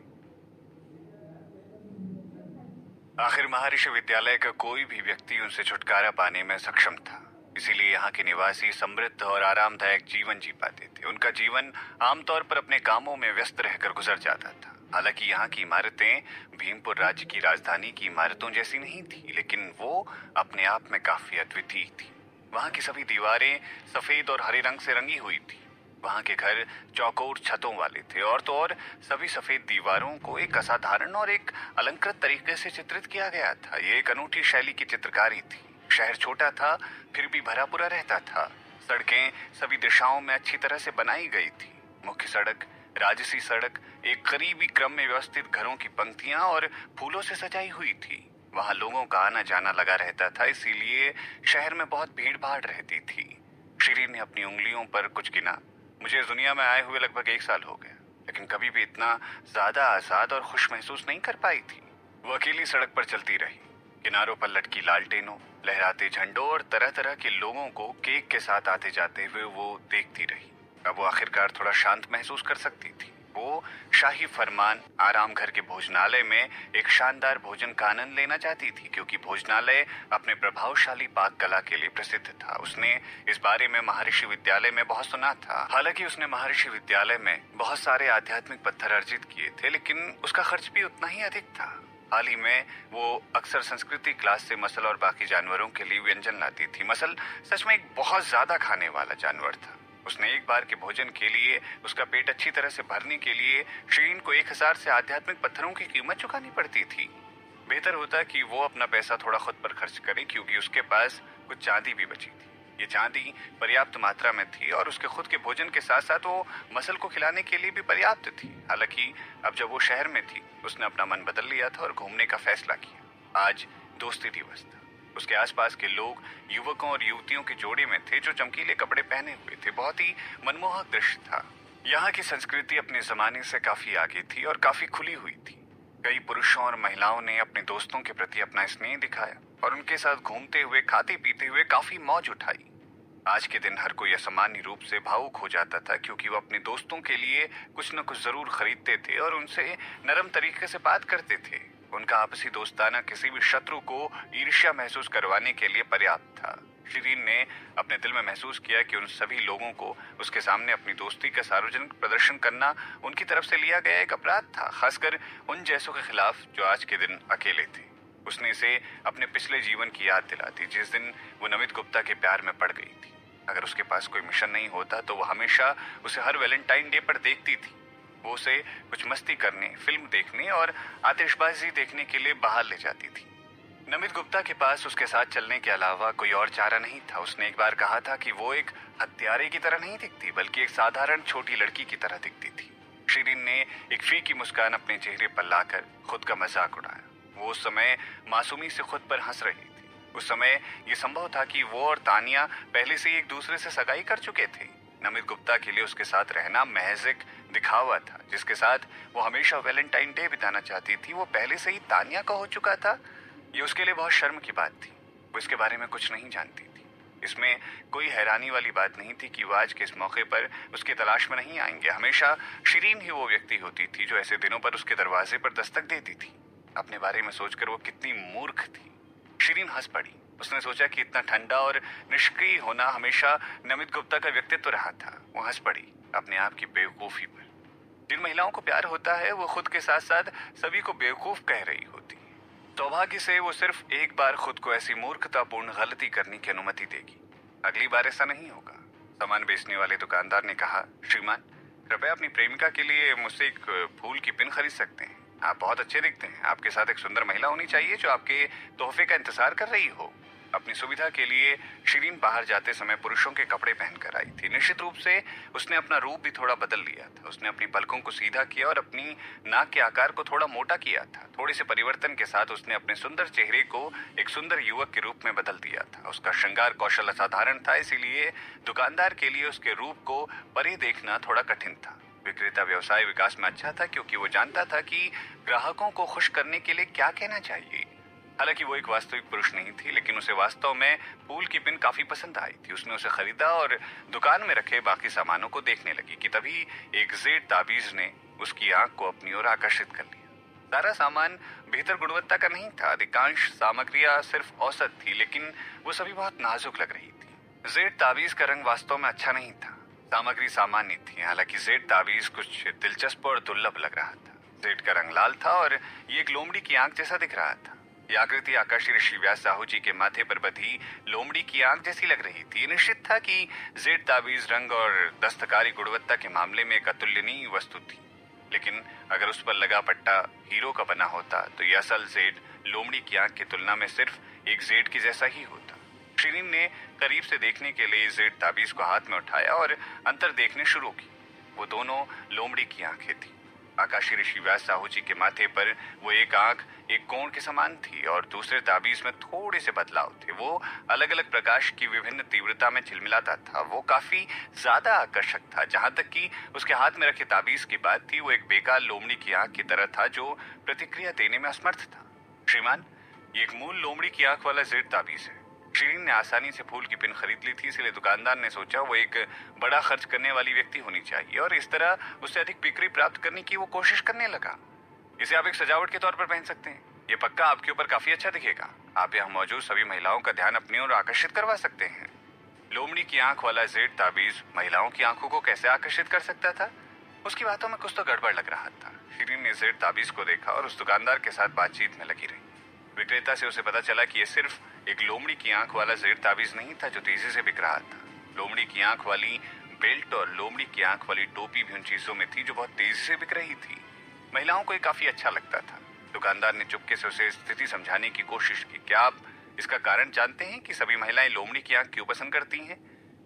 आखिर महर्षि विद्यालय का कोई भी व्यक्ति उनसे छुटकारा पाने में सक्षम था। इसीलिए यहाँ के निवासी समृद्ध और आरामदायक जीवन जी पाते थे। उनका जीवन आमतौर पर अपने कामों में व्यस्त रहकर गुजर जाता था। हालांकि यहाँ की इमारतें भीमपुर राज्य की राजधानी की इमारतों जैसी नहीं थी, लेकिन वो अपने आप में काफी अद्वितीय थी। वहाँ की सभी दीवारें सफेद और हरे रंग से रंगी हुई थी। वहाँ के घर चौकोर छतों वाले थे और तो और सभी सफेद दीवारों को एक असाधारण और एक अलंकृत तरीके से चित्रित किया गया था। ये एक अनूठी शैली की चित्रकारी थी। शहर छोटा था, फिर भी भरा पूरा रहता था। सड़कें सभी दिशाओं में अच्छी तरह से बनाई गई थी। मुख्य सड़क, राजसी सड़क, एक करीबी क्रम में व्यवस्थित घरों की पंक्तियां और फूलों से सजाई हुई थी। वहां लोगों का आना जाना लगा रहता था, इसीलिए शहर में बहुत भीड़ भाड़ रहती थी। शिरीन ने अपनी उंगलियों पर कुछ गिना। मुझे इस दुनिया में आए हुए लगभग 1 साल हो गया, लेकिन कभी भी इतना ज्यादा आजाद और खुश महसूस नहीं कर पाई थी। वो अकेली सड़क पर चलती रही। किनारों पर लटकी लालटेनों, लहराते झंडों और तरह तरह के लोगों को केक के साथ आते जाते हुए वो देखती रही। अब वो आखिरकार थोड़ा शांत महसूस कर सकती थी। वो शाही फरमान आराम घर के भोजनालय में एक शानदार भोजन का आनंद लेना चाहती थी, क्योंकि भोजनालय अपने प्रभावशाली पाक कला के लिए प्रसिद्ध था। उसने इस बारे में महर्षि विद्यालय में बहुत सुना था। हालांकि उसने महर्षि विद्यालय में बहुत सारे आध्यात्मिक पत्थर अर्जित किए थे, लेकिन उसका खर्च भी उतना ही अधिक था। हाल ही में वो अक्सर संस्कृति क्लास से मसल और बाकी जानवरों के लिए व्यंजन लाती थी। मसल सच में एक बहुत ज्यादा खाने वाला जानवर था। उसने एक बार के भोजन के लिए उसका पेट अच्छी तरह से भरने के लिए शिरीन को 1000 से आध्यात्मिक पत्थरों की कीमत चुकानी पड़ती थी। बेहतर होता कि वो अपना पैसा थोड़ा खुद पर खर्च करे, क्योंकि उसके पास कुछ चांदी भी बची थी। ये चांदी पर्याप्त मात्रा में थी और उसके खुद के भोजन के साथ साथ वो मसल को खिलाने के लिए भी पर्याप्त थी। हालांकि अब जब वो शहर में थी, उसने अपना मन बदल लिया था और घूमने का फैसला किया। आज दोस्ती दिवस था। उसके आसपास के लोग युवकों और युवतियों के जोड़े में थे जो चमकीले कपड़े पहने हुए थे। बहुत ही मनमोहक दृश्य था। यहाँ की संस्कृति अपने जमाने से काफी आगे थी और काफी खुली हुई थी। कई पुरुषों और महिलाओं ने अपने दोस्तों के प्रति अपना स्नेह दिखाया और उनके साथ घूमते हुए, खाते पीते हुए काफी मौज उठाई। आज के दिन हर कोई असामान्य रूप से भावुक हो जाता था, क्योंकि वो अपने दोस्तों के लिए कुछ न कुछ जरूर खरीदते थे और उनसे नरम तरीके से बात करते थे। उनका आपसी दोस्ताना किसी भी शत्रु को ईर्ष्या महसूस करवाने के लिए पर्याप्त था। शिरीन ने अपने दिल में महसूस किया कि उन सभी लोगों को उसके सामने अपनी दोस्ती का सार्वजनिक प्रदर्शन करना उनकी तरफ से लिया गया एक अपराध था, खासकर उन जैसों के खिलाफ जो आज के दिन अकेले थे। उसने इसे अपने पिछले जीवन की याद दिलाती, जिस दिन वो नमित गुप्ता के प्यार में पड़ गई थी। अगर उसके पास कोई मिशन नहीं होता तो वो हमेशा उसे हर वैलेंटाइन डे पर देखती थी। वो उसे कुछ मस्ती करने, फिल्म देखने और आतिशबाजी देखने के लिए बाहर ले जाती थी। नमित गुप्ता के पास उसके साथ चलने के अलावा कोई और चारा नहीं था। उसने एक बार कहा था कि वो एक हत्यारे की तरह नहीं दिखती, बल्कि एक साधारण छोटी लड़की की तरह दिखती थी। शिरीन ने एक फीकी मुस्कान अपने चेहरे पर लाकर खुद का मजाक उड़ाया। वो उस समय मासूमी से खुद पर हंस रही थी। उस समय ये संभव था कि वो और तानिया पहले से ही एक दूसरे से सगाई कर चुके थे। नमित गुप्ता के लिए उसके साथ रहना महज एक दिखावा था। जिसके साथ वो हमेशा वैलेंटाइन डे बिताना चाहती थी, वो पहले से ही तानिया का हो चुका था। ये उसके लिए बहुत शर्म की बात थी। वो इसके बारे में कुछ नहीं जानती थी। इसमें कोई हैरानी वाली बात नहीं थी कि वो आज के इस मौके पर उसकी तलाश में नहीं आएंगे। हमेशा शिरीन ही वो व्यक्ति होती थी जो ऐसे दिनों पर उसके दरवाजे पर दस्तक देती थी। अपने बारे में सोचकर वो कितनी मूर्ख थी। शिरीन हंस पड़ी। उसने सोचा कि इतना ठंडा और निष्क्रिय होना हमेशा नमित गुप्ता का व्यक्तित्व रहा था। वो हंस पड़ी अपने आप की बेवकूफी पर। जिन महिलाओं को प्यार होता है वो खुद के साथ साथ सभी को बेवकूफ कह रही होती है। सौभाग्य से वो सिर्फ एक बार खुद को ऐसी मूर्खतापूर्ण गलती करने की अनुमति देगी। अगली बार ऐसा नहीं होगा। सामान बेचने वाले दुकानदार ने कहा, श्रीमान, कृपया अपनी प्रेमिका के लिए मुझसे एक फूल की पिन खरीद सकते हैं। आप बहुत अच्छे दिखते हैं। आपके साथ एक सुंदर महिला होनी चाहिए जो आपके तोहफे का इंतजार कर रही हो। अपनी सुविधा के लिए शिरीन बाहर जाते समय पुरुषों के कपड़े पहनकर आई थी। निश्चित रूप से उसने अपना रूप भी थोड़ा बदल लिया था। उसने अपनी पलकों को सीधा किया और अपनी नाक के आकार को थोड़ा मोटा किया था। थोड़े से परिवर्तन के साथ उसने अपने सुंदर चेहरे को एक सुंदर युवक के रूप में बदल दिया था। उसका श्रृंगार कौशल असाधारण था, इसीलिए दुकानदार के लिए उसके रूप को परे देखना थोड़ा कठिन था। विक्रेता व्यवसाय विकास में अच्छा था, क्योंकि वो जानता था कि ग्राहकों को खुश करने के लिए क्या कहना चाहिए। हालांकि वो एक वास्तविक पुरुष नहीं थी, लेकिन उसे वास्तव में फूल की पिन काफी पसंद आई थी। उसने उसे खरीदा और दुकान में रखे बाकी सामानों को देखने लगी कि तभी एक जेड ताबीज ने उसकी आंख को अपनी ओर आकर्षित कर लिया। सारा सामान बेहतर गुणवत्ता का नहीं था, अधिकांश सामग्रियां सिर्फ औसत थी, लेकिन वो सभी बहुत नाजुक लग रही थी। जेड ताबीज का रंग वास्तव में अच्छा नहीं था, सामग्री सामान्य थी। हालांकि जेड ताबीज कुछ दिलचस्प और दुर्लभ लग रहा था। जेड का रंग लाल था और ये एक लोमड़ी की आंख जैसा दिख रहा था। यह आकृति आकाशी ऋषि व्यास साहू जी के माथे पर बधी लोमड़ी की आंख जैसी लग रही थी। निश्चित था कि जेड ताबीज रंग और दस्तकारी गुणवत्ता के मामले में एक अतुलनीय वस्तु थी, लेकिन अगर उस पर लगा पट्टा हीरो का बना होता तो यह असल जेड लोमड़ी की आंख की तुलना में सिर्फ एक जेड की जैसा ही होता। शिरीन ने करीब से देखने के लिए जेड ताबीज को हाथ में उठाया और अंतर देखने शुरू की। वो दोनों लोमड़ी की आंखें थी। आकाशी ऋषि व्यास साहू जी के माथे पर वो एक आंख एक कोण के समान थी और दूसरे ताबीज में थोड़े से बदलाव थे। वो अलग अलग प्रकाश की विभिन्न तीव्रता में झिलमिलाता था। वो काफी ज्यादा आकर्षक था। जहां तक कि उसके हाथ में रखे ताबीज की बात थी, वो एक बेकार लोमड़ी की आंख की तरह था जो प्रतिक्रिया देने में असमर्थ था। श्रीमान, ये एक मूल लोमड़ी की आंख वाला जेड ताबीज है। शिरीन ने आसानी से फूल की पिन खरीद ली थी, इसलिए दुकानदार ने सोचा वो एक बड़ा खर्च करने वाली व्यक्ति होनी चाहिए और इस तरह उससे अधिक बिक्री प्राप्त करने की वो कोशिश करने लगा। इसे आप एक सजावट के तौर पर पहन सकते हैं। ये पक्का आपके ऊपर काफी अच्छा दिखेगा। आप यहाँ मौजूद सभी महिलाओं का ध्यान अपनी ओर आकर्षित करवा सकते हैं। लोमड़ी की आंख वाला जेड ताबीज महिलाओं की आंखों को कैसे आकर्षित कर सकता था? उसकी बातों में कुछ तो गड़बड़ लग रहा था। शिरीन ने जेड ताबीज को देखा और उस दुकानदार के साथ बातचीत में लगी रही। विक्रेता से उसे पता चला कि यह सिर्फ एक लोमड़ी की आंख वाला जेड ताबीज नहीं था जो तेजी से बिक रहा था। लोमड़ी की आंख वाली बेल्ट और लोमड़ी की आंख वाली टोपी भी उन चीजों में थी जो बहुत तेजी से बिक रही थी। महिलाओं को ये काफी अच्छा लगता था। दुकानदार ने चुपके से उसे स्थिति समझाने की कोशिश की। क्या आप इसका कारण जानते हैं कि सभी महिलाएं लोमड़ी की आंख क्यों पसंद करती हैं?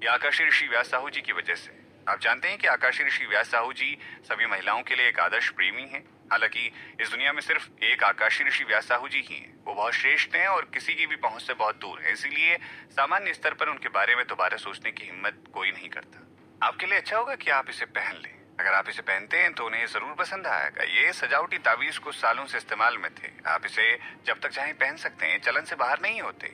यह आकाशी ऋषि व्यास साहू जी की वजह से। आप जानते हैं कि आकाशी ऋषि व्यास साहू जी सभी महिलाओं के लिए एक आदर्श प्रेमी हैं। हालांकि इस दुनिया में सिर्फ एक आकाशी ऋषि व्यास साहू जी ही हैं। वो बहुत श्रेष्ठ हैं और किसी की भी पहुंच से बहुत दूर है, इसीलिए सामान्य स्तर पर उनके बारे में दोबारा सोचने की हिम्मत कोई नहीं करता। आपके लिए अच्छा होगा कि आप इसे पहन लें। अगर आप इसे पहनते हैं तो उन्हें जरूर पसंद आएगा। ये सजावटी ताबीज कुछ सालों से इस्तेमाल में थे। आप इसे जब तक चाहें पहन सकते हैं, चलन से बाहर नहीं होते।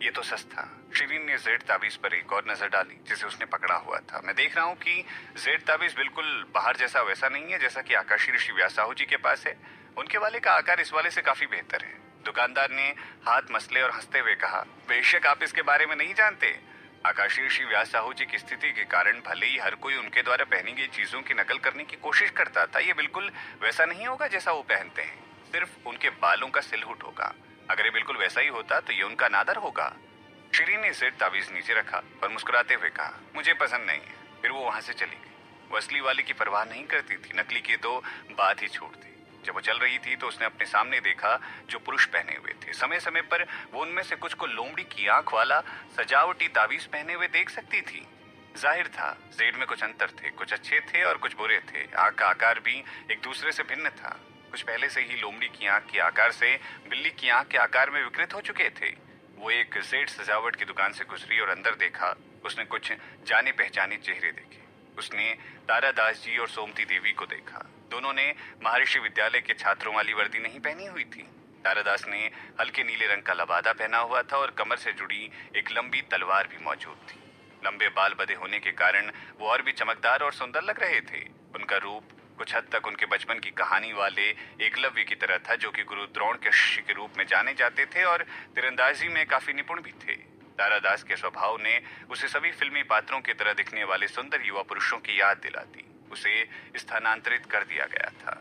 ये तो सच था। शिरीन ने जेड ताबीज पर एक और नजर डाली जिसे उसने पकड़ा हुआ था। मैं देख रहा हूँ कि जेड ताबीज बिल्कुल बाहर जैसा वैसा नहीं है जैसा कि आकाशी ऋषि व्यास साहू जी के पास है। उनके वाले का आकार इस वाले से काफी बेहतर है। दुकानदार ने हाथ मसले और हंसते हुए कहा, बेशक आप इसके बारे में नहीं जानते। आकाशी ऋषि व्यास साहू जी की स्थिति के कारण भले ही हर कोई उनके द्वारा पहनी गई चीजों की नकल करने की कोशिश करता था, ये बिल्कुल वैसा नहीं होगा जैसा वो पहनते हैं। सिर्फ उनके बालों का सिलहुट होगा। अगर ये बिल्कुल वैसा ही होता तो ये उनका नादर होगा। शिरीन ने जेड ताबीज नीचे रखा और मुस्कुराते हुए कहा, मुझे पसंद नहीं है। फिर वो वहां से चली गई। वो असली वाले की परवाह नहीं करती थी, नकली की तो बात ही छोड़ दी। जब वो चल रही थी तो उसने अपने सामने देखा जो पुरुष पहने हुए थे। समय समय पर वो उनमें से कुछ को लोमड़ी की आंख वाला सजावटी ताबीज पहने हुए देख सकती थी। जाहिर था जेड में कुछ अंतर थे, कुछ अच्छे थे और कुछ बुरे थे। आंख का आकार भी एक दूसरे से भिन्न था। कुछ पहले से ही लोमड़ी की आंख के आकार से बिल्ली की आंख के आकार में विकृत हो चुके थे। वो एक जेड सजावट की दुकान से गुजरी और अंदर देखा। उसने कुछ जाने पहचाने चेहरे देखे। उसने तारादास जी और सोमती देवी को देखा। दोनों ने महर्षि विद्यालय के छात्रों वाली वर्दी नहीं पहनी हुई थी। तारादास ने हल्के नीले रंग का लबादा पहना हुआ था और कमर से जुड़ी एक लंबी तलवार भी मौजूद थी। लंबे बाल बधे होने के कारण वो और भी चमकदार और सुंदर लग रहे थे। उनका रूप कुछ हद तक उनके बचपन की कहानी वाले एकलव्य की तरह था, जो कि गुरु द्रोण के शिष्य के रूप में जाने जाते थे और तीरंदाजी में काफी निपुण भी थे। तारादास के स्वभाव ने उसे सभी फिल्मी पात्रों की तरह दिखने वाले सुंदर युवा पुरुषों की याद दिलाती। उसे स्थानांतरित कर दिया गया था।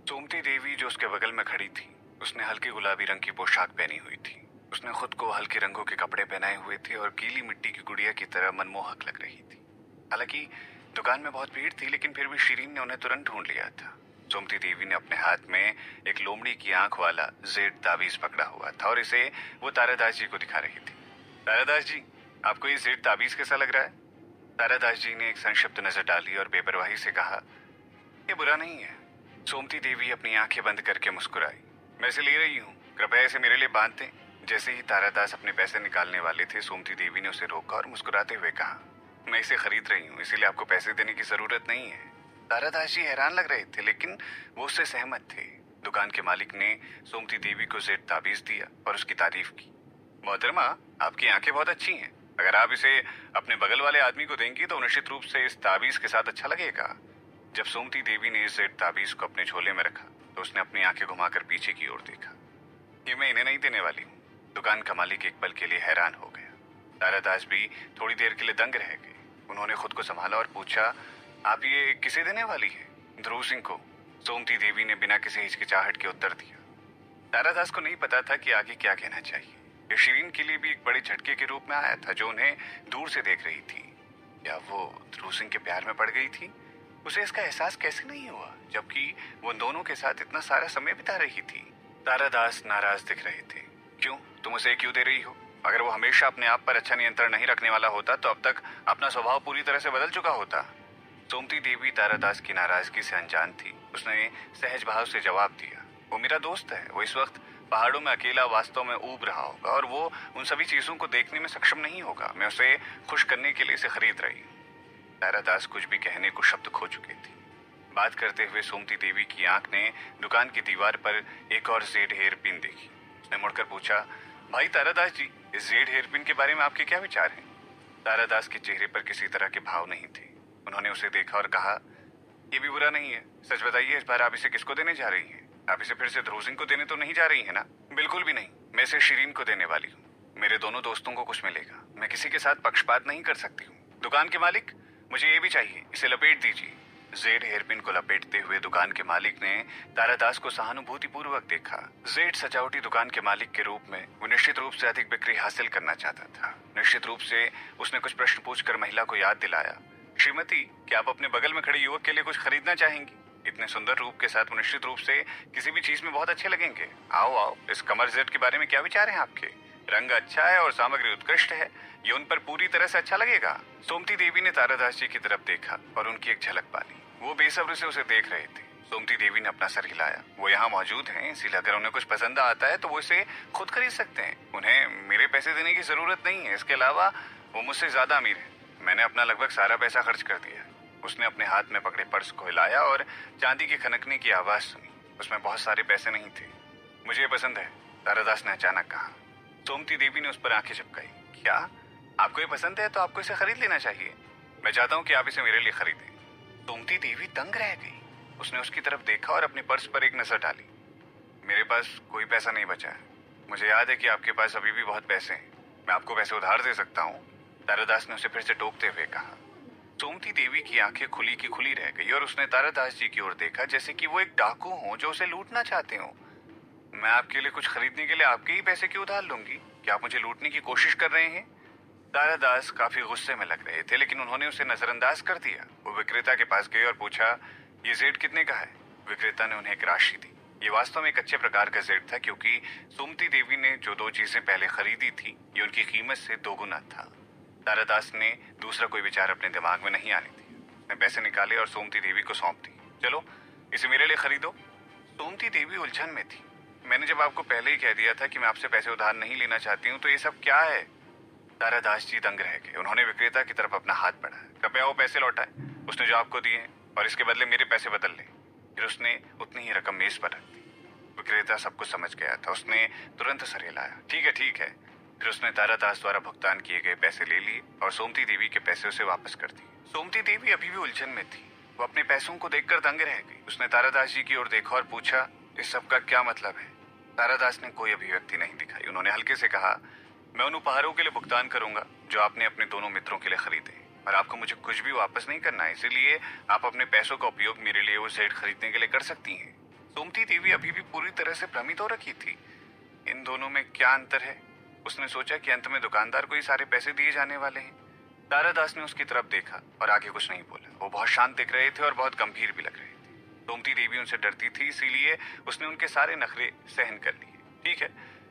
सोमती देवी जो उसके बगल में खड़ी थी, उसने हल्के गुलाबी रंग की पोशाक पहनी हुई थी। उसने खुद को हल्के रंगों के कपड़े पहनाए हुए थे और गीली मिट्टी की गुड़िया की तरह मनमोहक लग रही थी। हालांकि दुकान में बहुत भीड़ थी, लेकिन फिर भी शिरीन ने उन्हें तुरंत ढूंढ लिया था। सोमती देवी ने अपने हाथ में एक लोमड़ी की आंख वाला जेड ताबीज पकड़ा हुआ था और इसे वो तारादास जी को दिखा रही थी। तारादास जी, आपको ये जेड ताबीज कैसा लग रहा है? तारादास जी ने एक संक्षिप्त नजर डाली और बेपरवाही से कहा, ये बुरा नहीं है। सोमती देवी अपनी आंखें बंद करके मुस्कुराई। मैं इसे ले रही हूँ, कृपया इसे मेरे लिए बांध दें। जैसे ही तारादास अपने पैसे निकालने वाले थे, सोमती देवी ने उसे रोका और मुस्कुराते हुए कहा, मैं इसे खरीद रही हूँ, इसीलिए आपको पैसे देने की जरूरत नहीं है। तारादास जी हैरान लग रहे थे, लेकिन वो उससे सहमत थे। दुकान के मालिक ने सोमती देवी को जेड ताबीज दिया और उसकी तारीफ की। मोहतरमा, आपकी आंखें बहुत अच्छी हैं। अगर आप इसे अपने बगल वाले आदमी को देंगी तो निश्चित रूप से इस ताबीज के साथ अच्छा लगेगा। जब सोमती देवी ने इस जेड ताबीज को अपने झोले में रखा तो उसने अपनी आंखें घुमाकर पीछे की ओर देखा। ये मैं इन्हें नहीं देने वाली हूँ। दुकान का मालिक एक पल के लिए हैरान हो गया। तारादास भी थोड़ी देर के लिए दंग रह गए। उन्होंने खुद को संभाला और पूछा, आप ये किसे देने वाली है? ध्रुव सिंह को। सोमती देवी ने बिना किसी हिचकिचाहट के उत्तर दिया। तारादास को नहीं पता था कि आगे क्या कहना चाहिए। ये शिरीन के लिए भी एक बड़े झटके के रूप में आया था, जो उन्हें दूर से देख रही थी। क्या वो ध्रुव सिंह के प्यार में पड़ गई थी? उसे इसका एहसास कैसे नहीं हुआ, जबकि वो दोनों के साथ इतना सारा समय बिता रही थी? तारादास नाराज दिख रहे थे। क्यों? तुम उसे क्यों दे रही हो? अगर वो हमेशा अपने आप पर अच्छा नियंत्रण नहीं रखने वाला होता तो अब तक अपना स्वभाव पूरी तरह से बदल चुका होता। सोमती देवी तारादास की नाराजगी से अनजान थी। उसने सहज भाव से जवाब दिया, वो मेरा दोस्त है। वो इस वक्त पहाड़ों में अकेला वास्तव में ऊब रहा होगा और वो उन सभी चीजों को देखने में सक्षम नहीं होगा। मैं उसे खुश करने के लिए इसे खरीद रही हूँ। तारादास कुछ भी कहने को शब्द खो चुके थे। बात करते हुए सोमती देवी की आंख ने दुकान की दीवार पर एक और जेड हेयर पिन देखी। उसने मुड़कर पूछा, भाई तारादास जी, इस जेड हेयर पिन के बारे में आपके क्या विचार हैं? तारादास के चेहरे पर किसी तरह के भाव नहीं थे। उन्होंने उसे देखा और कहा, ये भी बुरा नहीं है। सच बताइए, इस बार आप इसे किसको देने जा रही हैं? आप इसे फिर से ध्रुव सिंह को देने तो नहीं जा रही है ना? बिल्कुल भी नहीं, मैं इसे शिरीन को देने वाली हूँ। मेरे दोनों दोस्तों को कुछ मिलेगा। मैं किसी के साथ पक्षपात नहीं कर सकती हूँ। दुकान के मालिक, मुझे ये भी चाहिए, इसे लपेट दीजिए। जेड हेयरपिन को लपेटते हुए दुकान के मालिक ने तारादास को सहानुभूतिपूर्वक देखा। जेड सजावटी दुकान के मालिक के रूप में वो निश्चित रूप से अधिक बिक्री हासिल करना चाहता था। निश्चित रूप से उसने कुछ प्रश्न पूछकर महिला को याद दिलाया, श्रीमती, क्या आप अपने बगल में खड़े युवक के लिए कुछ खरीदना चाहेंगी? इतने सुंदर रूप के साथ वो निश्चित रूप से किसी भी चीज में बहुत अच्छे लगेंगे। आओ आओ, इस कमर जेड के बारे में क्या विचार हैं आपके? रंग अच्छा है और सामग्री उत्कृष्ट है। ये उन पर पूरी तरह से अच्छा लगेगा। सोमती देवी ने तारादास जी की तरफ देखा और उनकी एक झलक पाली। वो बेसब्री से उसे देख रहे थे। सोमती देवी ने अपना सर हिलाया। वो यहाँ मौजूद हैं, इसीलिए अगर उन्हें कुछ पसंद आता है तो वो इसे खुद खरीद सकते हैं। उन्हें मेरे पैसे देने की जरूरत नहीं है। इसके अलावा वो मुझसे ज्यादा अमीर है। मैंने अपना लगभग सारा पैसा खर्च कर दिया। उसने अपने हाथ में पकड़े पर्स को हिलाया और चांदी के खनकने की आवाज सुनी। उसमें बहुत सारे पैसे नहीं थे। मुझे ये पसंद है, तारादास ने अचानक कहा। सोमती देवी ने उस पर आंखें झपकाई। क्या आपको ये पसंद है? तो आपको इसे खरीद लेना चाहिए। मैं चाहता हूँ कि आप इसे मेरे लिए खरीदें। सोमती देवी दंग रह गई। उसने उसकी तरफ देखा और अपने पर्स पर एक नजर डाली। मेरे पास कोई पैसा नहीं बचा है। मुझे याद है कि आपके पास अभी भी बहुत पैसे हैं। मैं आपको पैसे उधार दे सकता हूँ, तारादास ने उसे फिर से टोकते हुए कहा। सोमती देवी की आंखें खुली की खुली रह गई और उसने तारादास जी की ओर देखा जैसे कि वो एक डाकू हो जो उसे लूटना चाहते हो। मैं आपके लिए कुछ खरीदने के लिए आपके ही पैसे क्यों उधार लूंगी? क्या आप मुझे लूटने की कोशिश कर रहे हैं? तारादास काफी गुस्से में लग रहे थे, लेकिन उन्होंने उसे नजरअंदाज कर दिया। वो विक्रेता के पास गए और पूछा, ये जेड कितने का है? विक्रेता ने उन्हें एक राशि दी। ये वास्तव में एक अच्छे प्रकार का जेड था, क्योंकि सोमती देवी ने जो दो चीजें पहले खरीदी थी ये उनकी कीमत से दोगुना था। तारादास ने दूसरा कोई विचार अपने दिमाग में नहीं आने दिया। उसने पैसे निकाले और सोमती देवी को सौंप दी। चलो, इसे मेरे लिए खरीदो। सोमती देवी उलझन में थी। मैंने जब आपको पहले ही कह दिया था कि मैं आपसे पैसे उधार नहीं लेना चाहती हूँ, तो ये सब क्या है? तारादास जी दंग रह गए। उन्होंने विक्रेता की तरफ अपना हाथ बढ़ाया। कृपया वो पैसे लौटाए, उसने जो आपको दिए हैं, और इसके बदले मेरे पैसे बदल ले। फिर उसने उतनी ही रकम मेज पर रख दी। विक्रेता सब कुछ समझ गया था। उसने तुरंत सर हिलाया। ठीक है। फिर उसने तारादास द्वारा भुगतान किए गए पैसे ले लिए और सोमती देवी के पैसे उसे वापस कर दिए। सोमती देवी अभी भी उलझन में थी। वो अपने पैसों को देखकर दंग रह गई। उसने तारादास जी की ओर देखा और पूछा, इस सब का क्या मतलब है? तारादास ने कोई अभिव्यक्ति नहीं दिखाई। उन्होंने हल्के से कहा, मैं उन उपहारों के लिए भुगतान करूंगा जो आपने अपने दोनों मित्रों के लिए खरीदे, और आपको मुझे कुछ भी वापस नहीं करना है। इसीलिए आप अपने पैसों का उपयोग मेरे लिए वो जेड खरीदने के लिए कर सकती हैं। सोमती देवी अभी भी पूरी तरह से भ्रमित हो रखी थी। इन दोनों में क्या अंतर है? उसने सोचा कि अंत में दुकानदार को ही सारे पैसे दिए जाने वाले हैं। तारादास ने उसकी तरफ देखा और आगे कुछ नहीं बोला। वो बहुत शांत दिख रहे थे और बहुत गंभीर भी लग रहे थे। सोमती देवी उनसे डरती थी, इसीलिए उसने उनके सारे नखरे सहन कर लिए। ठीक है,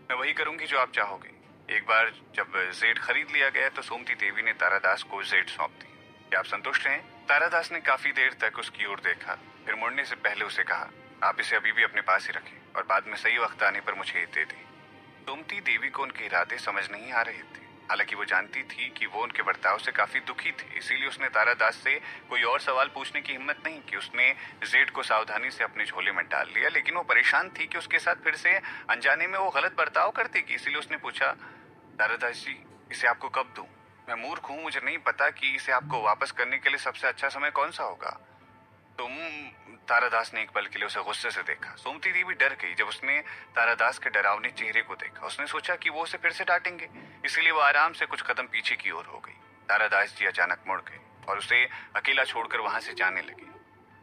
मैं वही करूंगी जो आप चाहोगे। एक बार जब जेड खरीद लिया गया तो सोमती देवी ने तारादास को जेड सौंप दी। क्या आप संतुष्ट हैं? तारादास ने काफी देर तक उसकी ओर देखा, फिर मुड़ने से पहले उसे कहा, आप इसे अभी भी अपने पास ही रखें और बाद में सही वक्त आने पर मुझे दे दें। सोमती देवी को उनके इरादे समझ नहीं आ रहे थे। हालांकि वो जानती थी कि वो उनके बर्ताव से काफी दुखी थे, इसीलिए उसने तारादास से कोई और सवाल पूछने की हिम्मत नहीं की। उसने जेड को सावधानी से अपने झोले में डाल लिया, लेकिन वो परेशान थी कि उसके साथ फिर से अनजाने में वो गलत बर्ताव करती, इसीलिए उसने पूछा, तारादास जी, इसे आपको कब दूं? मैं मूर्ख हूं, मुझे नहीं पता कि इसे आपको वापस करने के लिए सबसे अच्छा समय कौन सा होगा। तुम तारादास ने एक पल के लिए उसे गुस्से से देखा। सोमती देवी डर गई जब उसने तारादास के डरावने चेहरे को देखा। उसने सोचा कि वो उसे फिर से डांटेंगे, इसीलिए वो आराम से कुछ कदम पीछे की ओर हो गई। तारादास जी अचानक मुड़ गए और उसे अकेला छोड़कर वहां से जाने लगे।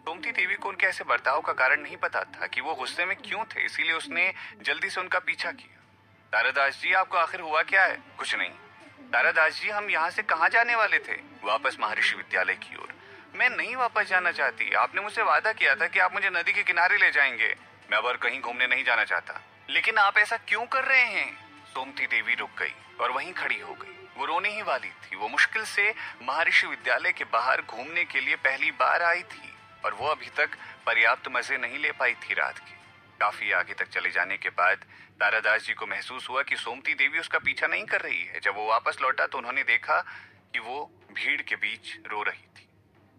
सोमती देवी को उनके ऐसे बर्ताव का कारण नहीं पता था कि वो गुस्से में क्यों थे, इसीलिए उसने जल्दी से उनका पीछा किया। तारादास जी, आपको आखिर हुआ क्या है? कुछ नहीं। तारादास जी, हम यहाँ से कहाँ जाने वाले थे? वापस महर्षि विद्यालय की ओर। मैं नहीं वापस जाना चाहती। आपने मुझसे वादा किया था कि आप मुझे नदी के किनारे ले जाएंगे। मैं अब और कहीं घूमने नहीं जाना चाहता। लेकिन आप ऐसा क्यों कर रहे हैं? सोमती देवी रुक गई और वहीं खड़ी हो गई। वो रोने ही वाली थी। वो मुश्किल से महर्षि विद्यालय के बाहर घूमने के लिए पहली बार आई थी और वो अभी तक पर्याप्त मजे नहीं ले पाई थी रात के। काफी आगे तक चले जाने के बाद तारादास जी को महसूस हुआ कि सोमती देवी उसका पीछा नहीं कर रही है। जब वो वापस लौटा तो उन्होंने देखा कि वो भीड़ के बीच रो रही थी।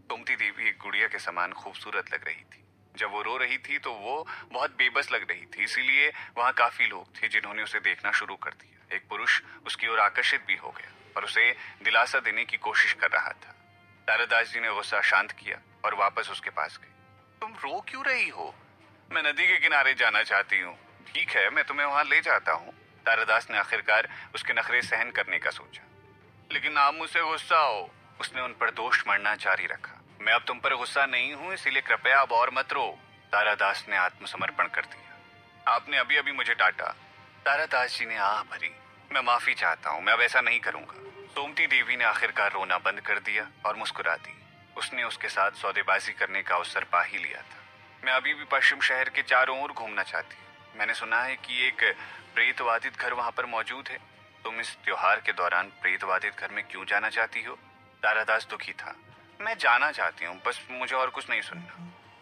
सोमती देवी एक गुड़िया के समान खूबसूरत लग रही थी। जब वो रो रही थी तो वो बहुत बेबस लग रही थी, इसीलिए वहां काफी लोग थे जिन्होंने उसे देखना शुरू कर दिया। एक पुरुष उसकी ओर आकर्षित भी हो गया और उसे दिलासा देने की कोशिश कर रहा था। तारादास जी ने गुस्सा शांत किया और वापस उसके पास गए। तुम रो क्यों रही हो? मैं नदी के किनारे जाना चाहती हूँ। ठीक है, मैं तुम्हें वहां ले जाता हूँ। तारादास ने आखिरकार उसके नखरे सहन करने का सोचा। लेकिन आप मुझसे गुस्सा हो। उसने उन पर दोष मढ़ना जारी रखा। मैं अब तुम पर गुस्सा नहीं हूं, इसीलिए कृपया अब और मत रो। तारादास ने आत्मसमर्पण कर दिया। आपने अभी अभी मुझे डांटा। तारादास जी ने आह भरी। मैं माफी चाहता हूँ, मैं अब ऐसा नहीं करूंगा। सोमती देवी ने आखिरकार रोना बंद कर दिया और मुस्कुरा दी। उसने उसके साथ सौदेबाजी करने का अवसर पा ही लिया था। मैं अभी भी पश्चिम शहर के चारों ओर घूमना चाहती हूँ। मैंने सुना है कि एक प्रेतवादित घर वहां पर मौजूद है। तुम इस त्योहार के दौरान प्रेतवादित घर में क्यों जाना चाहती हो? तारादास दुखी था। मैं जाना चाहती हूँ, बस मुझे और कुछ नहीं सुनना।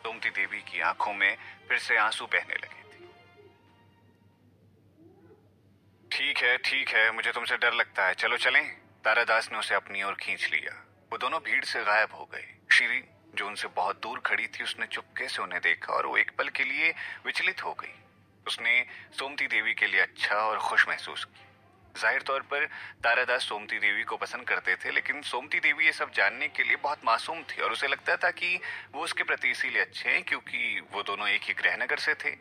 सोमती देवी की आंखों में फिर से आंसू बहने लगे थे। ठीक है, मुझे तुमसे डर लगता है, चलो चलें। तारादास ने उसे अपनी ओर खींच लिया। वो दोनों भीड़ से गायब हो गए। श्री, जो उनसे बहुत दूर खड़ी थी, उसने चुपके से उन्हें देखा और वो एक पल के लिए विचलित हो गई। उसने सोमती देवी के लिए अच्छा और खुश महसूस किया। जाहिर तौर पर तारादास सोमती देवी को पसंद करते थे, लेकिन सोमती देवी ये सब जानने के लिए बहुत मासूम थी और उसे लगता था कि वो उसके प्रति इसीलिए अच्छे हैं क्योंकि वो दोनों एक ही गृहनगर से थे।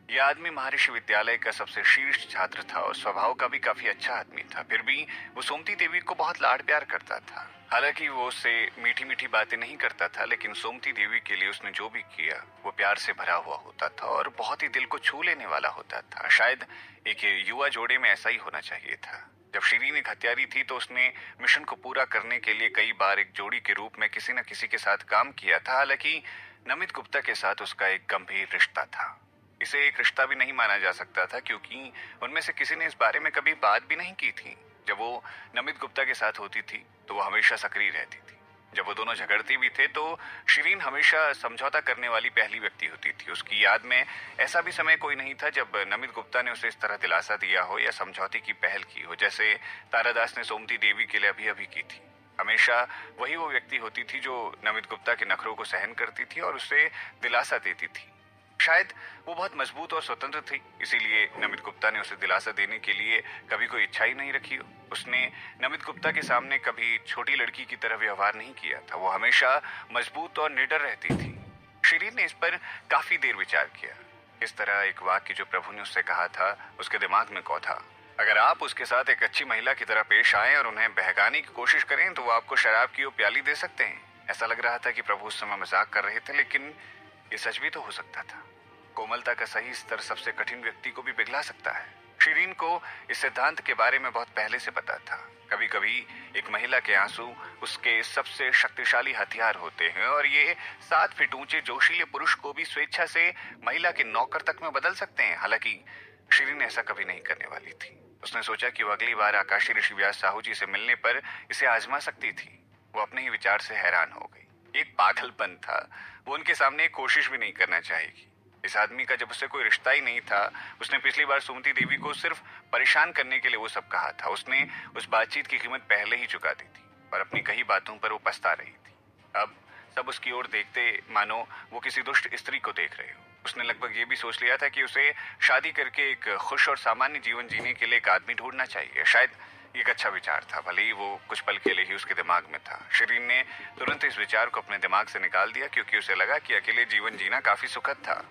यह आदमी महर्षि विद्यालय का सबसे शीर्ष छात्र था और स्वभाव का भी काफी अच्छा आदमी था। फिर भी वो सोमती देवी को बहुत लाड प्यार करता था। हालांकि वो उससे मीठी मीठी बातें नहीं करता था, लेकिन सोमती देवी के लिए उसने जो भी किया वो प्यार से भरा हुआ होता था और बहुत ही दिल को छू लेने वाला होता था। शायद एक युवा जोड़े में ऐसा ही होना चाहिए था। जब शिरीन एक हत्यारी थी तो उसने मिशन को पूरा करने के लिए कई बार एक जोड़ी के रूप में किसी न किसी के साथ काम किया था। हालांकि नमित गुप्ता के साथ उसका एक गंभीर रिश्ता था। इसे एक रिश्ता भी नहीं माना जा सकता था क्योंकि उनमें से किसी ने इस बारे में कभी बात भी नहीं की थी। जब वो नमित गुप्ता के साथ होती थी तो वो हमेशा सक्रिय रहती थी। जब वो दोनों झगड़ते भी थे तो शिरीन हमेशा समझौता करने वाली पहली व्यक्ति होती थी। उसकी याद में ऐसा भी समय कोई नहीं था जब नमित गुप्ता ने उसे इस तरह दिलासा दिया हो या समझौते की पहल की हो, जैसे तारादास ने सोमती देवी के लिए अभी अभी की थी। हमेशा वही वो व्यक्ति होती थी जो नमित गुप्ता के नखरों को सहन करती थी और उसे दिलासा देती थी। शायद वो बहुत मजबूत और स्वतंत्र थी, इसीलिए नमित गुप्ता ने उसे दिलासा देने के लिए कभी कोई इच्छा ही नहीं रखी हो। उसने नमित गुप्ता के सामने कभी छोटी लड़की की तरह व्यवहार नहीं किया था। वो हमेशा मजबूत और निडर रहती थी। शिरीन ने इस पर काफी देर विचार किया। इस तरह एक वाक्य जो प्रभु ने उससे कहा था उसके दिमाग में कौथा। अगर आप उसके साथ एक अच्छी महिला की तरह पेश आए और उन्हें बहकाने की कोशिश करें तो वो आपको शराब की वो प्याली दे सकते हैं। ऐसा लग रहा था कि प्रभु उस समय मजाक कर रहे थे, लेकिन ये सच भी तो हो सकता था। कोमलता का सही स्तर सबसे कठिन व्यक्ति को भी पिघला सकता है। शिरीन को इस सिद्धांत के बारे में बहुत पहले से पता था। कभी कभी एक महिला के आंसू उसके सबसे शक्तिशाली हथियार होते हैं और ये 7 फीट ऊंचे जोशीले पुरुष को भी स्वेच्छा से महिला के नौकर तक में बदल सकते हैं। हालांकि शिरीन ऐसा कभी नहीं करने वाली थी। उसने सोचा कि वो अगली बार आकाशी ऋषि व्यास साहू जी से मिलने पर इसे आजमा सकती थी। वो अपने ही विचार से हैरान हो गई। एक पागलपन था। वो उनके सामने एक कोशिश भी नहीं करना चाहेगी। इस आदमी का जब उससे कोई रिश्ता ही नहीं था, उसने पिछली बार सुमति देवी को सिर्फ परेशान करने के लिए वो सब कहा था। उसने उस बातचीत की कीमत पहले ही चुका दी थी, पर अपनी कही बातों पर वो पछता रही थी। अब सब उसकी ओर देखते मानो वो किसी दुष्ट स्त्री को देख रहे हो। उसने लगभग ये भी सोच लिया था कि उसे शादी करके एक खुश और सामान्य जीवन जीने के लिए एक आदमी ढूंढना चाहिए। शायद ये एक अच्छा विचार था, भले ही वो कुछ पल के लिए ही उसके दिमाग में था। शिरीन ने तुरंत इस विचार को अपने दिमाग से निकाल दिया, क्योंकि उसे लगा कि अकेले जीवन जीना काफी सुखद था।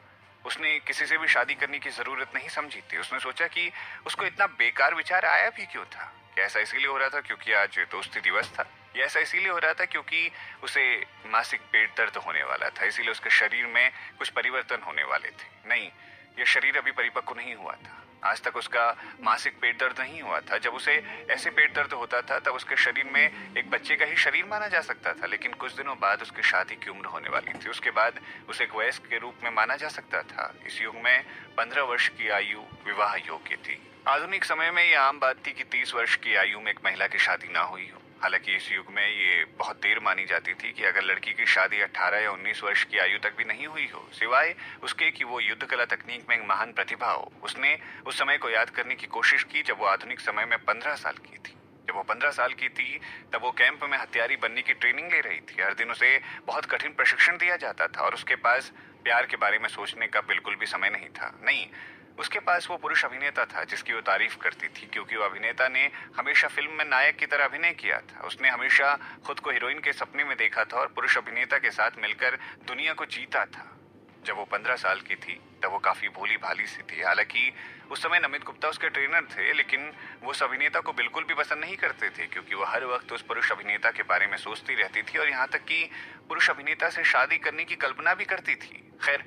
उसने किसी से भी शादी करने की जरूरत नहीं समझी थी। उसने सोचा कि उसको इतना बेकार विचार आया भी क्यों था। क्या ऐसा इसीलिए हो रहा था क्योंकि आज दोस्ती दिवस था, या ऐसा इसीलिए हो रहा था क्योंकि उसे मासिक पेट दर्द होने वाला था, इसीलिए उसके शरीर में कुछ परिवर्तन होने वाले थे। नहीं, यह शरीर अभी परिपक्व नहीं हुआ था। आज तक उसका मासिक पेट दर्द नहीं हुआ था। जब उसे ऐसे पेट दर्द होता था तब उसके शरीर में एक बच्चे का ही शरीर माना जा सकता था, लेकिन कुछ दिनों बाद उसकी शादी की उम्र होने वाली थी। उसके बाद उसे एक वयस्क के रूप में माना जा सकता था। इस युग में 15 वर्ष की आयु विवाह योग्य थी। आधुनिक समय में यह आम बात थी कि 30 वर्ष की आयु में एक महिला की शादी ना हुई हो। हालांकि इस युग में ये बहुत देर मानी जाती थी कि अगर लड़की की शादी 18 या 19 वर्ष की आयु तक भी नहीं हुई हो, सिवाय उसके कि वो युद्ध कला तकनीक में एक महान प्रतिभा हो। उसने उस समय को याद करने की कोशिश की जब वो आधुनिक समय में 15 साल की थी। जब वो 15 साल की थी तब वो कैंप में हत्यारी बनने की ट्रेनिंग ले रही थी। हर दिन उसे बहुत कठिन प्रशिक्षण दिया जाता था और उसके पास प्यार के बारे में सोचने का बिल्कुल भी समय नहीं था। नहीं, उसके पास वो पुरुष अभिनेता था जिसकी वो तारीफ करती थी, क्योंकि वो अभिनेता ने हमेशा फिल्म में नायक की तरह अभिनय किया था। उसने हमेशा खुद को हीरोइन के सपने में देखा था और पुरुष अभिनेता के साथ मिलकर दुनिया को जीता था। जब वो 15 साल की थी तब वो काफी भोली भाली सी थी। हालांकि उस समय नमित गुप्ता उसके ट्रेनर थे, लेकिन वो उस अभिनेता को बिल्कुल भी पसंद नहीं करते थे, क्योंकि वो हर वक्त उस पुरुष अभिनेता के बारे में सोचती रहती थी और यहाँ तक कि पुरुष अभिनेता से शादी करने की कल्पना भी करती थी। खैर,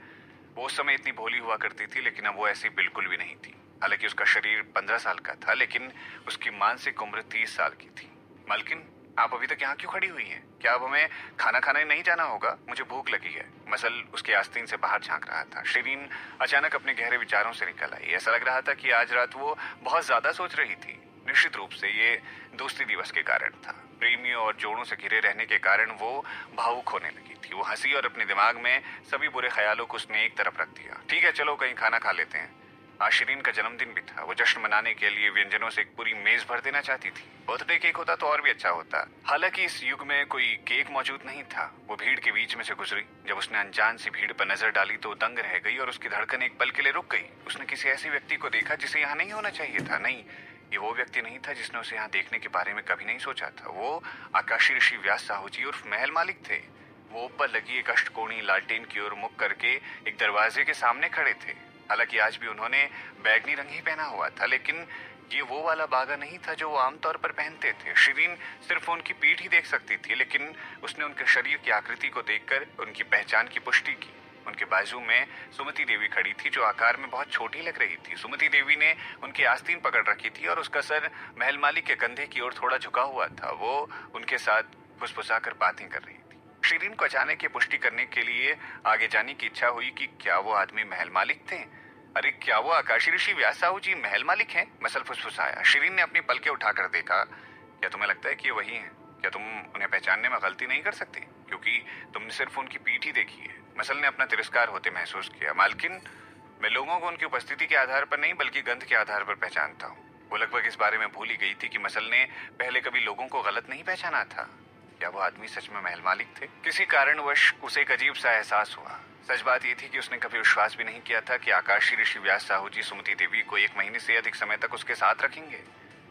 वो उस समय इतनी भोली हुआ करती थी, लेकिन अब वो ऐसी बिल्कुल भी नहीं थी। हालांकि उसका शरीर 15 साल का था, लेकिन उसकी मानसिक उम्र 30 साल की थी। मालकिन, आप अभी तक यहाँ क्यों खड़ी हुई हैं? क्या अब हमें खाना खाने नहीं जाना होगा? मुझे भूख लगी है। मसल उसके आस्तीन से बाहर झांक रहा था। शिरीन अचानक अपने गहरे विचारों से निकल आई। ऐसा लग रहा था कि आज रात वो बहुत ज्यादा सोच रही थी। निश्चित रूप से ये दोस्ती दिवस के कारण था। प्रेमियों और जोड़ों से घिरे रहने के कारण वो भावुक होने लगी थी। वो हंसी और अपने दिमाग में सभी बुरे ख्यालों को उसने एक तरफ रख दिया। ठीक है, चलो कहीं खाना खा लेते हैं। आज शिरीन का जन्मदिन भी था। वो जश्न मनाने के लिए व्यंजनों से एक पूरी मेज भर देना चाहती थी। बर्थडे केक होता तो और भी अच्छा होता। हालांकि इस युग में कोई केक मौजूद नहीं था। वो भीड़ के बीच में से गुजरी। जब उसने अनजान सी भीड़ पर नजर डाली तो दंग रह गई और उसकी धड़कन एक पल के लिए रुक गई। उसने किसी ऐसे व्यक्ति को देखा जिसे यहाँ नहीं होना चाहिए था। नहीं, ये वो व्यक्ति नहीं था जिसने उसे यहाँ देखने के बारे में कभी नहीं सोचा था। वो आकाशी ऋषि व्यास साहू जी उर्फ महल मालिक थे। वो ऊपर लगी एक अष्टकोणीय लालटेन की ओर मुख करके एक दरवाजे के सामने खड़े थे। हालांकि आज भी उन्होंने बैगनी रंग ही पहना हुआ था, लेकिन ये वो वाला बागा नहीं था जो वो आमतौर पर पहनते थे। शिरीन सिर्फ उनकी पीठ ही देख सकती थी, लेकिन उसने उनके शरीर की आकृति को देखकर उनकी पहचान की पुष्टि की। उनके बाजू में सुमति देवी खड़ी थी, जो आकार में बहुत छोटी लग रही थी। सुमति देवी ने उनकी आस्तीन पकड़ रखी थी और उसका सर महल मालिक के कंधे की ओर थोड़ा झुका हुआ था। वो उनके साथ फुसफुसाकर बातें कर रही थी। शिरीन को अचानक ये पुष्टि करने के लिए आगे जाने की इच्छा हुई कि क्या वो आदमी महल मालिक थे। अरे, क्या वो आकाशी ऋषि व्यास साहू जी महल मालिक हैं? मसल फुसफुसाया। शिरीन ने अपनी पलकें उठाकर देखा। क्या तुम्हें लगता है कि ये वही हैं? क्या तुम उन्हें पहचानने में गलती नहीं कर सकती, क्योंकि तुमने सिर्फ उनकी पीठ ही देखी है? मसल ने अपना तिरस्कार होते महसूस किया। मालकिन, मैं लोगों को उनकी उपस्थिति के आधार पर नहीं बल्कि गंध के आधार पर पहचानता हूँ। वो लगभग इस बारे में भूल ही गई थी कि मसल ने पहले कभी लोगों को गलत नहीं पहचाना था। क्या वो आदमी सच में महल मालिक थे? किसी कारणवश उसे एक अजीब सा एहसास हुआ। सच बात यह थी कि उसने कभी विश्वास भी नहीं किया था कि आकाशी ऋषि व्यास साहू जी सुमति देवी को 1 महीने से अधिक समय तक उसके साथ रखेंगे।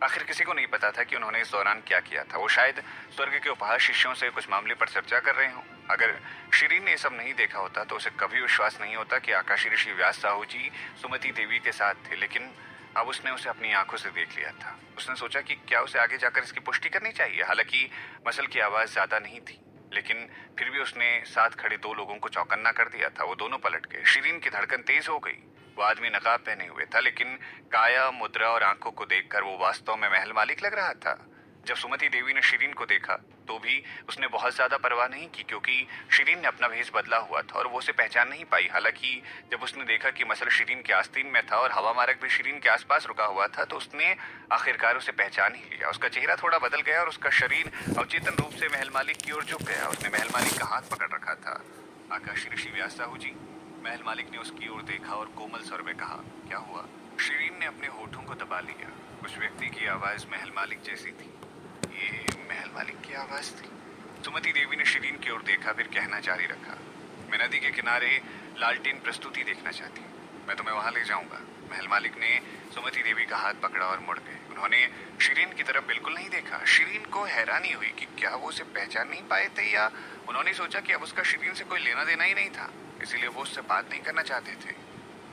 आखिर किसी को नहीं पता था कि उन्होंने इस दौरान क्या किया था। वो शायद स्वर्ग के उपहार शिष्यों से कुछ मामले पर चर्चा कर रहे हों। अगर शिरीन ने ये सब नहीं देखा होता तो उसे कभी विश्वास नहीं होता कि आकाशी ऋषि व्यास साहू जी सुमति देवी के साथ थे, लेकिन अब उसने उसे अपनी आंखों से देख लिया था। उसने सोचा कि क्या उसे आगे जाकर इसकी पुष्टि करनी चाहिए। हालांकि मसल की आवाज ज्यादा नहीं थी, लेकिन फिर भी उसने साथ खड़े 2 लोगों को चौकन्ना कर दिया था। वो दोनों पलट गए। शिरीन की धड़कन तेज हो गई। वो आदमी नकाब पहने हुए था, लेकिन काया, मुद्रा और आंखों को देखकर वो वास्तव में महल मालिक लग रहा था। जब सुमति देवी ने शिरीन को देखा तो भी उसने बहुत ज्यादा परवाह नहीं की, क्योंकि शिरीन ने अपना भेष बदला हुआ था और वो उसे पहचान नहीं पाई। हालांकि जब उसने देखा कि मसल शिरीन के आस्तीन में था और हवा मारक भी शिरीन के आसपास रुका हुआ था, तो उसने आखिरकार उसे पहचान ही लिया। उसका चेहरा थोड़ा बदल गया और उसका शरीर अवचेतन रूप से महल मालिक की ओर झुक गया। उसने महल मालिक का हाथ पकड़ रखा था। आकाशी ऋषि व्यास साहू जी, महल मालिक ने उसकी ओर देखा और कोमल स्वर में कहा, क्या हुआ? शिरीन ने अपने होठों को दबा लिया। उस व्यक्ति की आवाज़ महल मालिक जैसी थी। ये महल मालिक की आवाज़ थी। सुमति देवी ने शिरीन की ओर देखा, फिर कहना जारी रखा, मैं नदी के किनारे लालटेन प्रस्तुति देखना चाहती हूँ। मैं तुम्हें वहाँ ले जाऊँगा। महल मालिक ने सुमति देवी का हाथ पकड़ा और मुड़ गए। उन्होंने शिरीन की तरफ बिल्कुल नहीं देखा। शिरीन को हैरानी हुई कि क्या वो उसे पहचान नहीं पाए थे, या उन्होंने सोचा कि अब उसका शिरीन से कोई लेना देना ही नहीं था, इसीलिए वो उससे बात नहीं करना चाहते थे।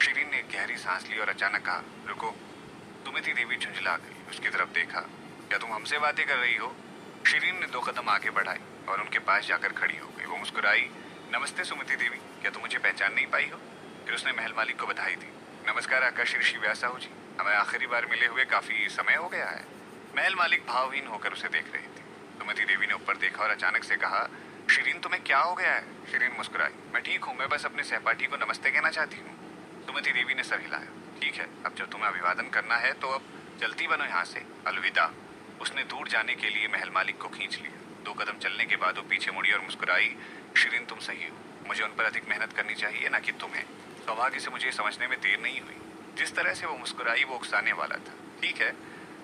शिरीन ने एक गहरी सांस ली और अचानक कहा, रुको। सुमति देवी झुंझला गई। उसकी तरफ देखा, क्या तुम हमसे बातें कर रही हो? शिरीन ने 2 कदम आगे बढ़ाए और उनके पास जाकर खड़ी हो गई। वो मुस्कुराई, नमस्ते सुमति देवी, क्या तुम मुझे पहचान नहीं पाई हो? फिर उसने महल मालिक को बधाई दी। नमस्कार आकाश ऋषि व्यास साहू जी, हमें आखिरी बार मिले हुए काफी समय हो गया है। महल मालिक भावहीन होकर उसे देख रहे थे। सुमति देवी ने ऊपर देखा और अचानक से कहा, शिरीन तुम्हें क्या हो गया है? शिरीन मुस्कुराई, मैं ठीक हूँ, मैं बस अपने सहपाठी को नमस्ते कहना चाहती हूँ। सुमति देवी ने सर हिलाया, ठीक है, अब जब तुम्हें अभिवादन करना है तो अब चलती बनो यहाँ से, अलविदा। उसने दूर जाने के लिए महल मालिक को खींच लिया। 2 कदम चलने के बाद वो पीछे मुड़ी और मुस्कुराई, शिरीन तुम सही हो, मुझे उन पर अधिक मेहनत करनी चाहिए, ना कि तुम्हें। सौभाग्य से मुझे समझने में देर नहीं हुई। जिस तरह से वो मुस्कुराई वो उकसाने वाला था। ठीक है,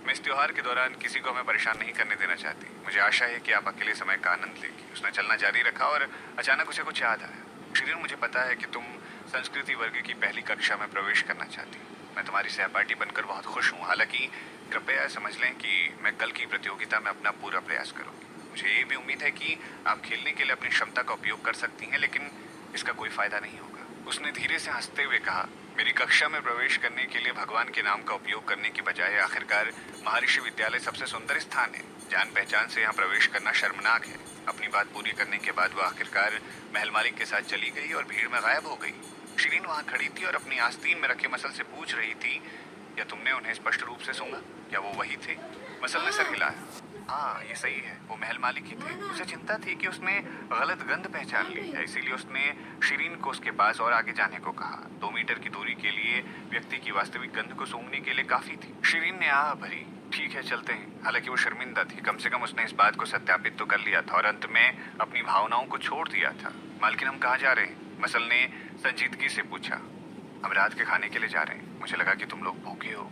मैं इस त्योहार के दौरान किसी को हमें परेशान नहीं करने देना चाहती। मुझे आशा है कि आप अकेले समय का आनंद लेंगी। उसने चलना जारी रखा और अचानक उसे कुछ याद आया। शिरीन, मुझे पता है कि तुम संस्कृति वर्ग की पहली कक्षा में प्रवेश करना चाहती हो। मैं तुम्हारी सहपाठी बनकर बहुत खुश हूँ। हालांकि कृपया समझ लें कि मैं कल की प्रतियोगिता में अपना पूरा प्रयास करूँगी। मुझे ये भी उम्मीद है कि आप खेलने के लिए अपनी क्षमता का उपयोग कर सकती हैं, लेकिन इसका कोई फायदा नहीं होगा। उसने धीरे से हंसते हुए कहा, मेरी कक्षा में प्रवेश करने के लिए भगवान के नाम का उपयोग करने की बजाय आखिरकार महर्षि विद्यालय सबसे सुंदर स्थान है। जान पहचान से यहाँ प्रवेश करना शर्मनाक है। अपनी बात पूरी करने के बाद वह आखिरकार महल मालिक के साथ चली गई और भीड़ में गायब हो गई। शिरीन वहाँ खड़ी थी और अपनी आस्तीन में रखे मसल से पूछ रही थी, क्या तुमने उन्हें स्पष्ट रूप से सुना? क्या वो वही थे? मसल ने सर हिलाया, हाँ ये सही है, वो महल मालिक ही थे। उसे चिंता थी कि उसने गलत गंध पहचान ली है, इसीलिए उसने शिरीन को उसके पास और आगे जाने को कहा। 2 मीटर की दूरी के लिए व्यक्ति की वास्तविक गंध को सूंघने के लिए काफी थी। शिरीन ने आह भरी, ठीक है चलते हैं। हालांकि वो शर्मिंदा थी, कम से कम उसने इस बात को सत्यापित तो कर लिया था और अंत में अपनी भावनाओं को छोड़ दिया था। मालकिन, हम कहाँ जा रहे हैं? मसल ने संजीदगी से पूछा। हम रात के खाने के लिए जा रहे हैं, मुझे लगा कि तुम लोग भूखे हो।